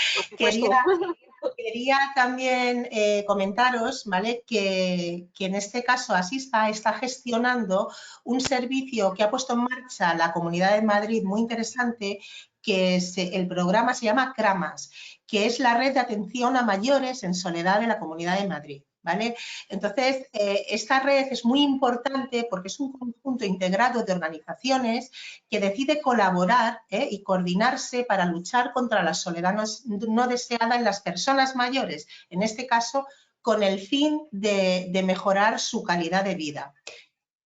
Speaker 2: quería también comentaros, ¿vale? Que en este caso Asispa está gestionando un servicio que ha puesto en marcha la Comunidad de Madrid muy interesante, que el programa se llama CRAMAS, que es la red de atención a mayores en soledad de la Comunidad de Madrid. ¿Vale? Entonces, esta red es muy importante porque es un conjunto integrado de organizaciones que decide colaborar y coordinarse para luchar contra la soledad no deseada en las personas mayores, en este caso con el fin de mejorar su calidad de vida.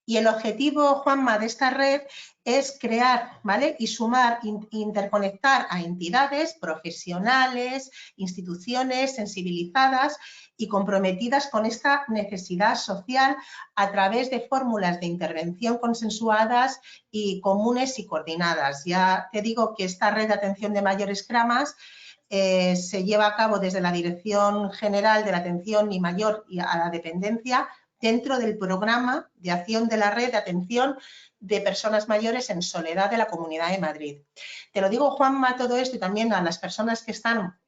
Speaker 2: Y el objetivo, Juanma, de esta red es crear, ¿vale? Y sumar, interconectar a entidades profesionales, instituciones sensibilizadas y comprometidas con esta necesidad social a través de fórmulas de intervención consensuadas y comunes y coordinadas. Ya te digo que esta red de atención de mayores CRAMAS se lleva a cabo desde la Dirección General de la Atención y Mayor y a la Dependencia, dentro del programa de acción de la red de atención de personas mayores en soledad de la Comunidad de Madrid. Te lo digo, Juanma, todo esto, y también a las personas que están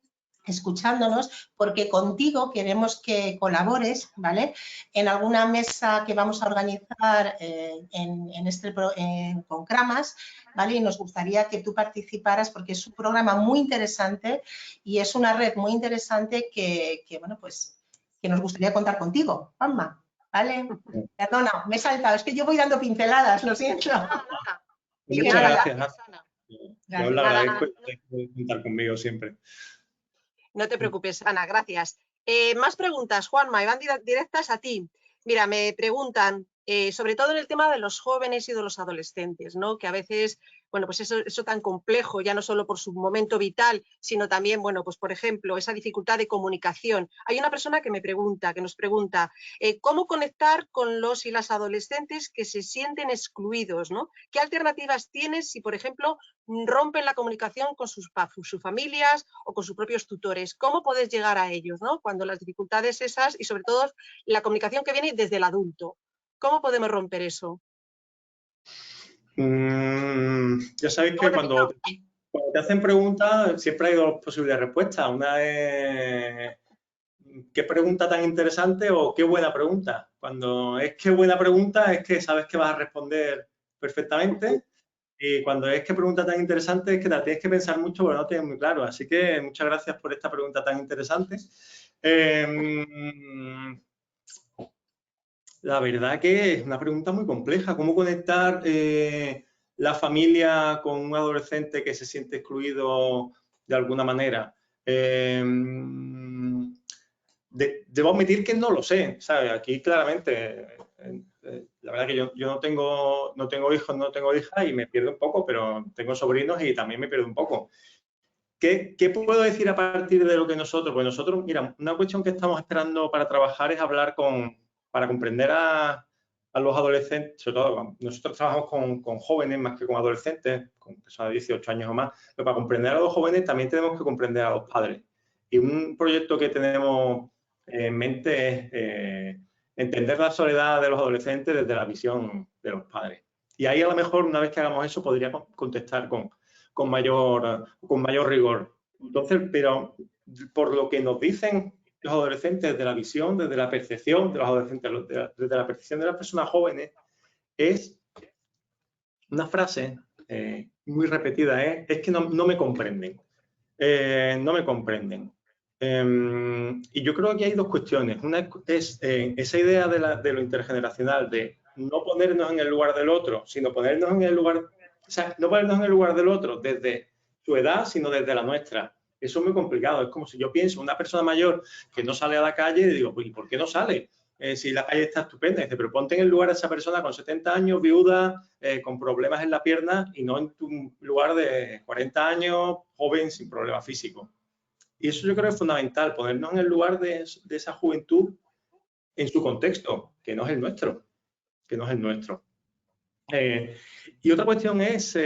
Speaker 2: escuchándonos, porque contigo queremos que colabores, ¿vale? En alguna mesa que vamos a organizar con CRAMAS, ¿vale? Y nos gustaría que tú participaras porque es un programa muy interesante y es una red muy interesante que bueno, pues que nos gustaría contar contigo, Juanma. ¿Vale? Perdona, me he saltado. Es que yo voy dando pinceladas, lo siento.
Speaker 4: Muchas gracias, Ana. Yo le agradezco de contar conmigo siempre.
Speaker 1: No te preocupes, Ana, gracias. Más preguntas, Juanma, y van directas a ti. Mira, me preguntan, sobre todo en el tema de los jóvenes y de los adolescentes, ¿no? Que a veces, bueno, pues eso tan complejo, ya no solo por su momento vital, sino también, bueno, pues por ejemplo, esa dificultad de comunicación. Hay una persona que nos pregunta, ¿cómo conectar con los y las adolescentes que se sienten excluidos, ¿no? ¿Qué alternativas tienes si, por ejemplo, rompen la comunicación con sus familias o con sus propios tutores? ¿Cómo puedes llegar a ellos, ¿no? Cuando las dificultades esas y sobre todo la comunicación que viene desde el adulto. ¿Cómo podemos romper eso?
Speaker 4: Ya sabéis que cuando te hacen preguntas siempre hay dos posibles respuestas. Una es ¿qué pregunta tan interesante? O qué buena pregunta. Cuando es qué buena pregunta es que sabes que vas a responder perfectamente. Y cuando es que pregunta tan interesante es que la tienes que pensar mucho porque no lo tienes muy claro. Así que muchas gracias por esta pregunta tan interesante. La verdad que es una pregunta muy compleja. ¿Cómo conectar la familia con un adolescente que se siente excluido de alguna manera? Debo admitir que no lo sé, ¿sabes? Aquí claramente, la verdad que yo no tengo hijos, no tengo hijas y me pierdo un poco, pero tengo sobrinos y también me pierdo un poco. ¿Qué puedo decir a partir de lo que nosotros? Pues nosotros, mira, una cuestión que estamos esperando para trabajar es hablar para comprender a los adolescentes, sobre todo nosotros trabajamos con jóvenes más que con adolescentes, con personas de 18 años o más, pero para comprender a los jóvenes también tenemos que comprender a los padres. Y un proyecto que tenemos en mente es entender la soledad de los adolescentes desde la visión de los padres. Y ahí a lo mejor, una vez que hagamos eso, podríamos contestar con mayor rigor. Entonces, pero por lo que nos dicen los adolescentes desde la visión, desde la percepción de los adolescentes, desde la percepción de las personas jóvenes, es una frase muy repetida, es que no me comprenden. No me comprenden. Y yo creo que hay dos cuestiones. Una es esa idea de lo intergeneracional, de no ponernos en el lugar del otro, sino ponernos en el lugar, o sea, no ponernos en el lugar del otro desde su edad, sino desde la nuestra. Eso es muy complicado. Es como si yo pienso una persona mayor que no sale a la calle y digo, pues, ¿y por qué no sale? Si la calle está estupenda. Dice, pero ponte en el lugar de esa persona con 70 años, viuda, con problemas en la pierna y no en tu lugar de 40 años, joven, sin problemas físicos. Y eso yo creo que es fundamental, ponernos en el lugar de esa juventud en su contexto, que no es el nuestro, que no es el nuestro. Y otra cuestión es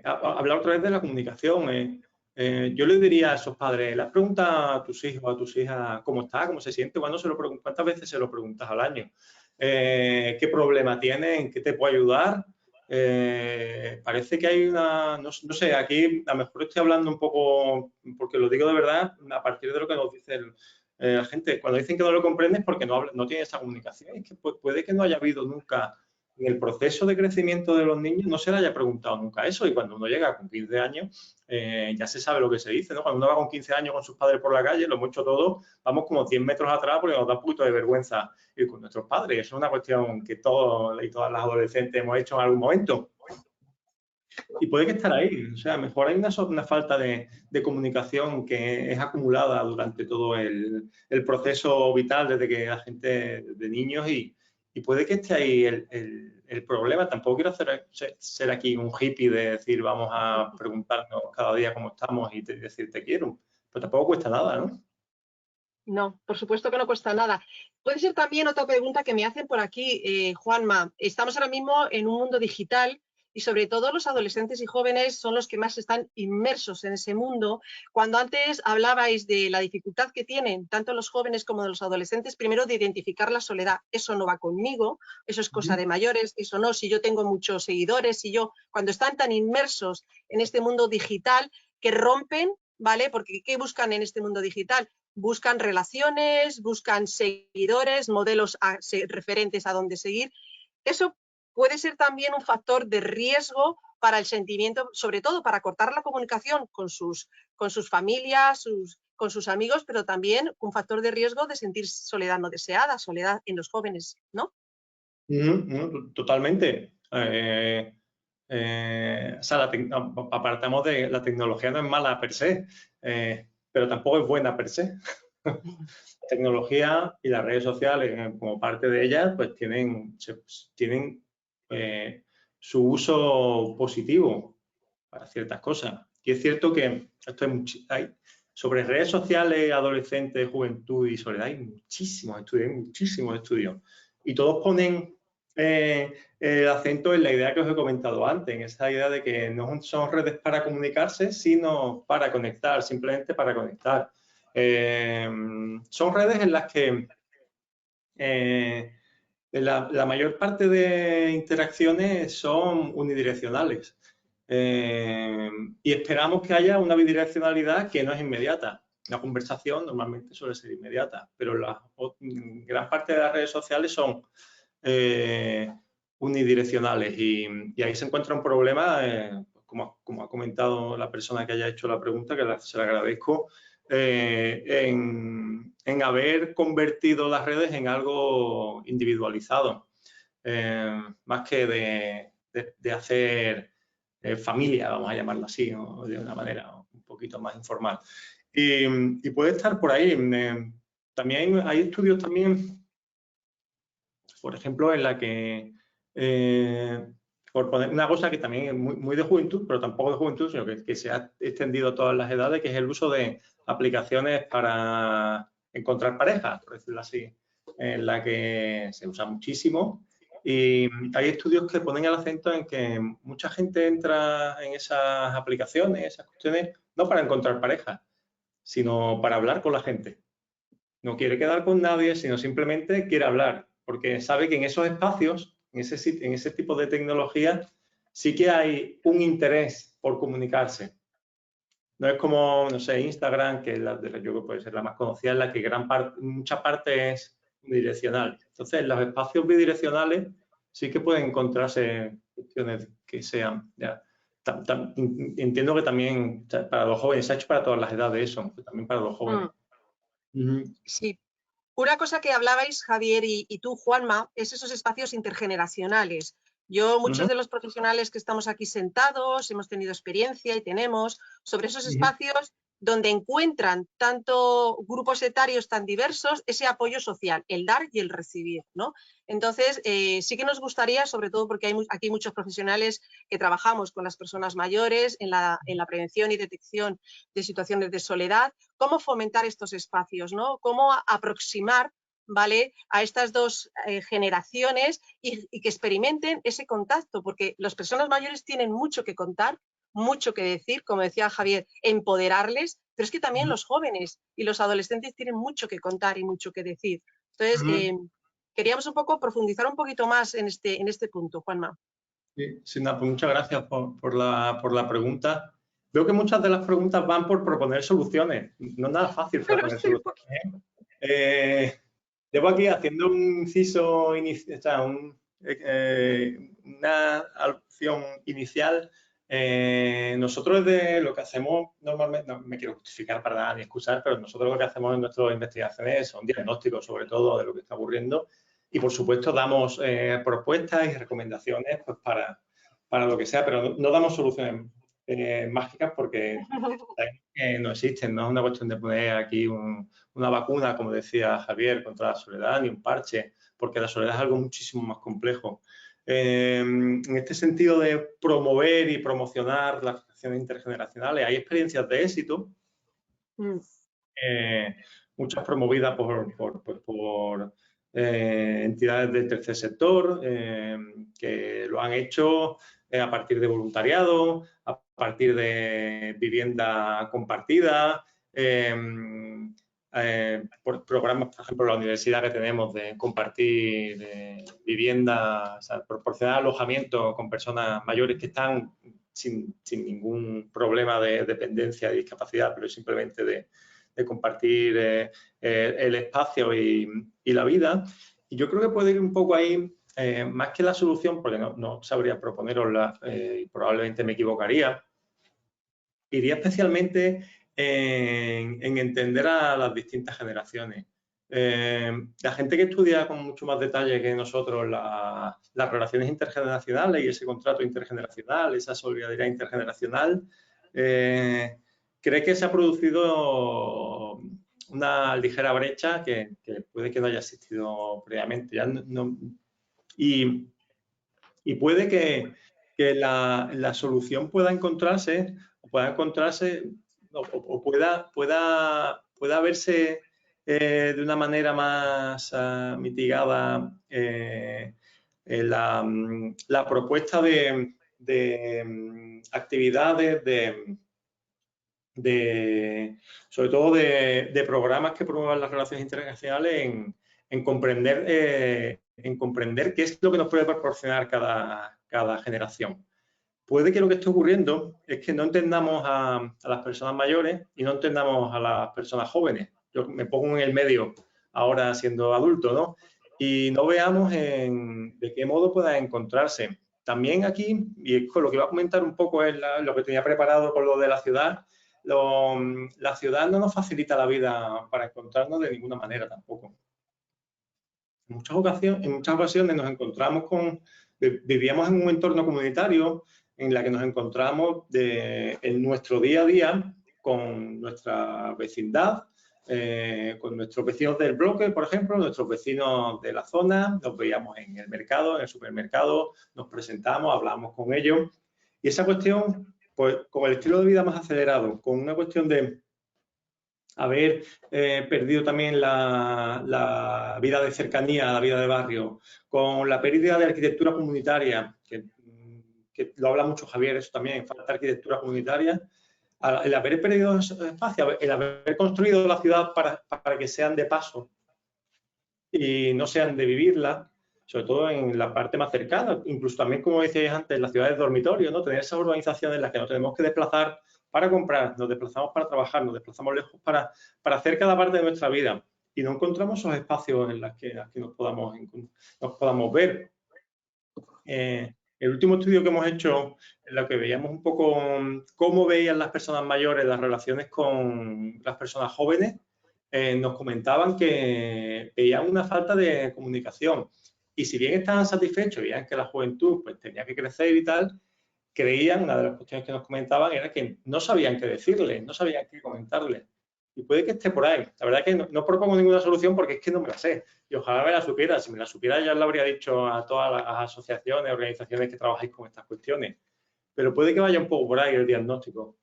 Speaker 4: hablar otra vez de la comunicación. Yo le diría a esos padres, le pregunta a tus hijos, a tus hijas, cómo está, cómo se siente, ¿cuántas veces se lo preguntas al año? ¿Qué problema tienen? ¿Qué te puede ayudar? Parece que hay una, no sé, aquí a lo mejor estoy hablando un poco, porque lo digo de verdad, a partir de lo que nos dice la gente. Cuando dicen que no lo comprendes porque no tiene esa comunicación, es que puede que no haya habido nunca en el proceso de crecimiento de los niños no se le haya preguntado nunca eso, y cuando uno llega con 15 años ya se sabe lo que se dice, ¿no? Cuando uno va con 15 años con sus padres por la calle, lo hemos hecho todo, vamos como 100 metros atrás porque nos da un poquito de vergüenza ir con nuestros padres. Eso es una cuestión que todos y todas las adolescentes hemos hecho en algún momento. Y puede que estar ahí, o sea, mejor hay una falta de comunicación que es acumulada durante todo el proceso vital desde que la gente, de niños, y puede que esté ahí el problema. Tampoco quiero ser aquí un hippie de decir vamos a preguntarnos cada día cómo estamos y decir te quiero, pero tampoco cuesta nada, ¿no?
Speaker 1: No, por supuesto que no cuesta nada. Puede ser también otra pregunta que me hacen por aquí, Juanma. Estamos ahora mismo en un mundo digital y sobre todo los adolescentes y jóvenes son los que más están inmersos en ese mundo. Cuando antes hablabais de la dificultad que tienen tanto los jóvenes como los adolescentes, primero de identificar la soledad. Eso no va conmigo, eso es cosa de mayores, eso no, si yo tengo muchos seguidores, cuando están tan inmersos en este mundo digital que rompen, ¿vale? Porque ¿qué buscan en este mundo digital? Buscan relaciones, buscan seguidores, modelos referentes a dónde seguir. Eso puede ser también un factor de riesgo para el sentimiento, sobre todo para cortar la comunicación con sus familias, con sus amigos, pero también un factor de riesgo de sentir soledad no deseada, soledad en los jóvenes, ¿no?
Speaker 4: Totalmente. O sea, apartamos de la tecnología, no es mala per se, pero tampoco es buena per se. La tecnología y las redes sociales, como parte de ellas, pues tienen su uso positivo para ciertas cosas. Y es cierto que hay sobre redes sociales, adolescentes, juventud y soledad, hay muchísimos estudios. Y todos ponen el acento en la idea que os he comentado antes, en esa idea de que no son redes para comunicarse, sino para conectar, simplemente para conectar. Son redes en las que la mayor parte de interacciones son unidireccionales. Y esperamos que haya una bidireccionalidad que no es inmediata. La conversación normalmente suele ser inmediata, pero gran parte de las redes sociales son unidireccionales y ahí se encuentra un problema, como ha comentado la persona que haya hecho la pregunta, que se la agradezco, en haber convertido las redes en algo individualizado, más que de hacer familia, vamos a llamarlo así, o de una manera un poquito más informal. Y puede estar por ahí. También hay estudios también, por ejemplo, en la que, por poner una cosa que también es muy de juventud, pero tampoco de juventud, sino que se ha extendido a todas las edades, que es el uso de aplicaciones para encontrar parejas, por decirlo así, en la que se usa muchísimo. Y hay estudios que ponen el acento en que mucha gente entra en esas aplicaciones, esas cuestiones, no para encontrar pareja, sino para hablar con la gente. No quiere quedar con nadie, sino simplemente quiere hablar, porque sabe que en esos espacios, en ese tipo de tecnología, sí que hay un interés por comunicarse. No es como, no sé, Instagram, que yo creo que puede ser la más conocida, en la que mucha parte es bidireccional. Entonces, en los espacios bidireccionales sí que pueden encontrarse cuestiones que sean, ya. Entiendo que también para los jóvenes, se ha hecho para todas las edades eso, también para los jóvenes.
Speaker 1: Sí. Una cosa que hablabais, Javier, y tú, Juanma, es esos espacios intergeneracionales. Muchos de los profesionales que estamos aquí sentados hemos tenido experiencia y tenemos sobre esos espacios donde encuentran tanto grupos etarios tan diversos ese apoyo social, el dar y el recibir, ¿no? Entonces, sí que nos gustaría, sobre todo porque aquí hay muchos profesionales que trabajamos con las personas mayores en la prevención y detección de situaciones de soledad, cómo fomentar estos espacios, ¿no? Cómo aproximar, ¿vale?, a estas dos generaciones y que experimenten ese contacto, porque las personas mayores tienen mucho que contar, mucho que decir, como decía Javier, empoderarles, pero es que también los jóvenes y los adolescentes tienen mucho que contar y mucho que decir. Entonces, queríamos un poco profundizar un poquito más en este punto, Juanma.
Speaker 4: Sí, pues muchas gracias por la pregunta. Veo que muchas de las preguntas van por proponer soluciones. No es nada fácil proponer soluciones. Llevo aquí haciendo un inciso inicial, o sea, una opción inicial. Nosotros de lo que hacemos normalmente, no me quiero justificar para nada ni excusar, pero nosotros lo que hacemos en nuestras investigaciones son diagnósticos sobre todo de lo que está ocurriendo y por supuesto damos propuestas y recomendaciones pues, para lo que sea, pero no damos soluciones mágicas porque no existen, no es una cuestión de poner aquí una vacuna, como decía Javier, contra la soledad, ni un parche, porque la soledad es algo muchísimo más complejo. En este sentido de promover y promocionar las relaciones intergeneracionales, hay experiencias de éxito, muchas promovidas por entidades del tercer sector que lo han hecho a partir de voluntariado, a partir de vivienda compartida, por programas, por ejemplo, la universidad que tenemos de compartir vivienda, o sea, proporcionar alojamiento con personas mayores que están sin ningún problema de dependencia, de discapacidad, pero simplemente de compartir el espacio y la vida. Y yo creo que puede ir un poco ahí, más que la solución, porque no sabría proponerosla y probablemente me equivocaría, iría especialmente en entender a las distintas generaciones. La gente que estudia con mucho más detalle que nosotros las relaciones intergeneracionales y ese contrato intergeneracional, esa solidaridad intergeneracional, cree que se ha producido una ligera brecha que puede que no haya existido previamente. Y puede que la solución pueda encontrarse o pueda verse de una manera más mitigada la propuesta de actividades sobre todo de programas que promuevan las relaciones intergeneracionales en comprender qué es lo que nos puede proporcionar cada generación. Puede que lo que esté ocurriendo es que no entendamos a las personas mayores y no entendamos a las personas jóvenes. Yo me pongo en el medio ahora siendo adulto, ¿no? y no veamos de qué modo pueda encontrarse. También aquí, y con lo que iba a comentar un poco es lo que tenía preparado con lo de la ciudad, la ciudad no nos facilita la vida para encontrarnos de ninguna manera tampoco. En muchas ocasiones nos encontramos vivíamos en un entorno comunitario en la que nos encontramos en nuestro día a día con nuestra vecindad, con nuestros vecinos del bloque, por ejemplo, nuestros vecinos de la zona, nos veíamos en el mercado, en el supermercado, nos presentamos, hablamos con ellos. Y esa cuestión, pues con el estilo de vida más acelerado, con una cuestión de haber perdido también la vida de cercanía, la vida de barrio, con la pérdida de arquitectura comunitaria, que lo habla mucho Javier, eso también, falta arquitectura comunitaria, el haber perdido esos espacios, el haber construido la ciudad para que sean de paso y no sean de vivirla, sobre todo en la parte más cercana, incluso también, como decíais antes, las ciudades dormitorios, ¿no? Tener esas urbanizaciones en las que nos tenemos que desplazar para comprar, nos desplazamos para trabajar, nos desplazamos lejos para hacer cada parte de nuestra vida y no encontramos esos espacios en los que nos podamos ver. El último estudio que hemos hecho, en lo que veíamos un poco cómo veían las personas mayores las relaciones con las personas jóvenes, nos comentaban que veían una falta de comunicación. Y si bien estaban satisfechos, veían que la juventud pues, tenía que crecer y tal, creían, una de las cuestiones que nos comentaban era que no sabían qué decirle, no sabían qué comentarle. Y puede que esté por ahí. La verdad es que no propongo ninguna solución porque es que no me la sé. Y ojalá me la supiera. Si me la supiera ya lo habría dicho a todas las asociaciones, organizaciones que trabajáis con estas cuestiones. Pero puede que vaya un poco por ahí el diagnóstico.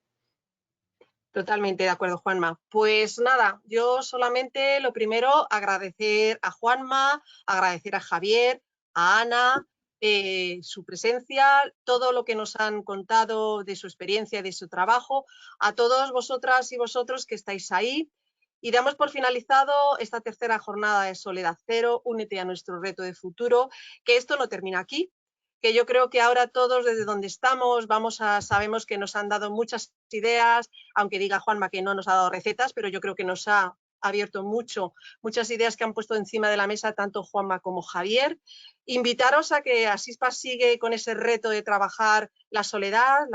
Speaker 1: Totalmente de acuerdo, Juanma. Pues nada, yo solamente lo primero agradecer a Juanma, agradecer a Javier, a Ana, su presencia, todo lo que nos han contado de su experiencia y de su trabajo, a todos vosotras y vosotros que estáis ahí. Y damos por finalizado esta tercera jornada de Soledad Cero, únete a nuestro reto de futuro, que esto no termina aquí, que yo creo que ahora todos desde donde estamos sabemos que nos han dado muchas ideas, aunque diga Juanma que no nos ha dado recetas, pero yo creo que nos ha abierto muchas ideas que han puesto encima de la mesa tanto Juanma como Javier. Invitaros a que Asispa sigue con ese reto de trabajar la soledad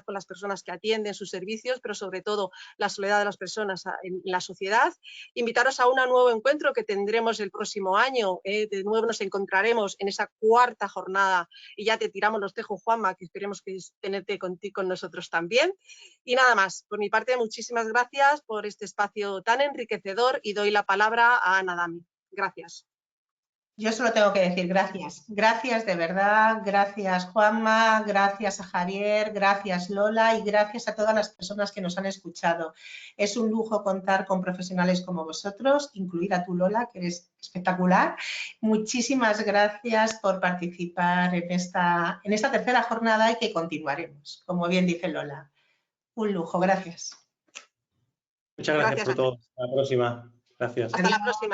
Speaker 1: con las personas que atienden sus servicios, pero sobre todo la soledad de las personas en la sociedad. Invitaros a un nuevo encuentro que tendremos el próximo año. De nuevo nos encontraremos en esa cuarta jornada y ya te tiramos los tejos, Juanma, que esperemos que tenerte contigo con nosotros también. Y nada más, por mi parte, muchísimas gracias por este espacio tan enriquecedor y doy la palabra a Ana Dami. Gracias.
Speaker 2: Yo solo tengo que decir gracias. Gracias de verdad, gracias Juanma, gracias a Javier, gracias Lola y gracias a todas las personas que nos han escuchado. Es un lujo contar con profesionales como vosotros, incluida tú Lola, que eres espectacular. Muchísimas gracias por participar en esta tercera jornada y que continuaremos, como bien dice Lola. Un lujo, gracias.
Speaker 4: Muchas gracias por todo. Hasta la próxima. Gracias.
Speaker 1: Hasta la próxima.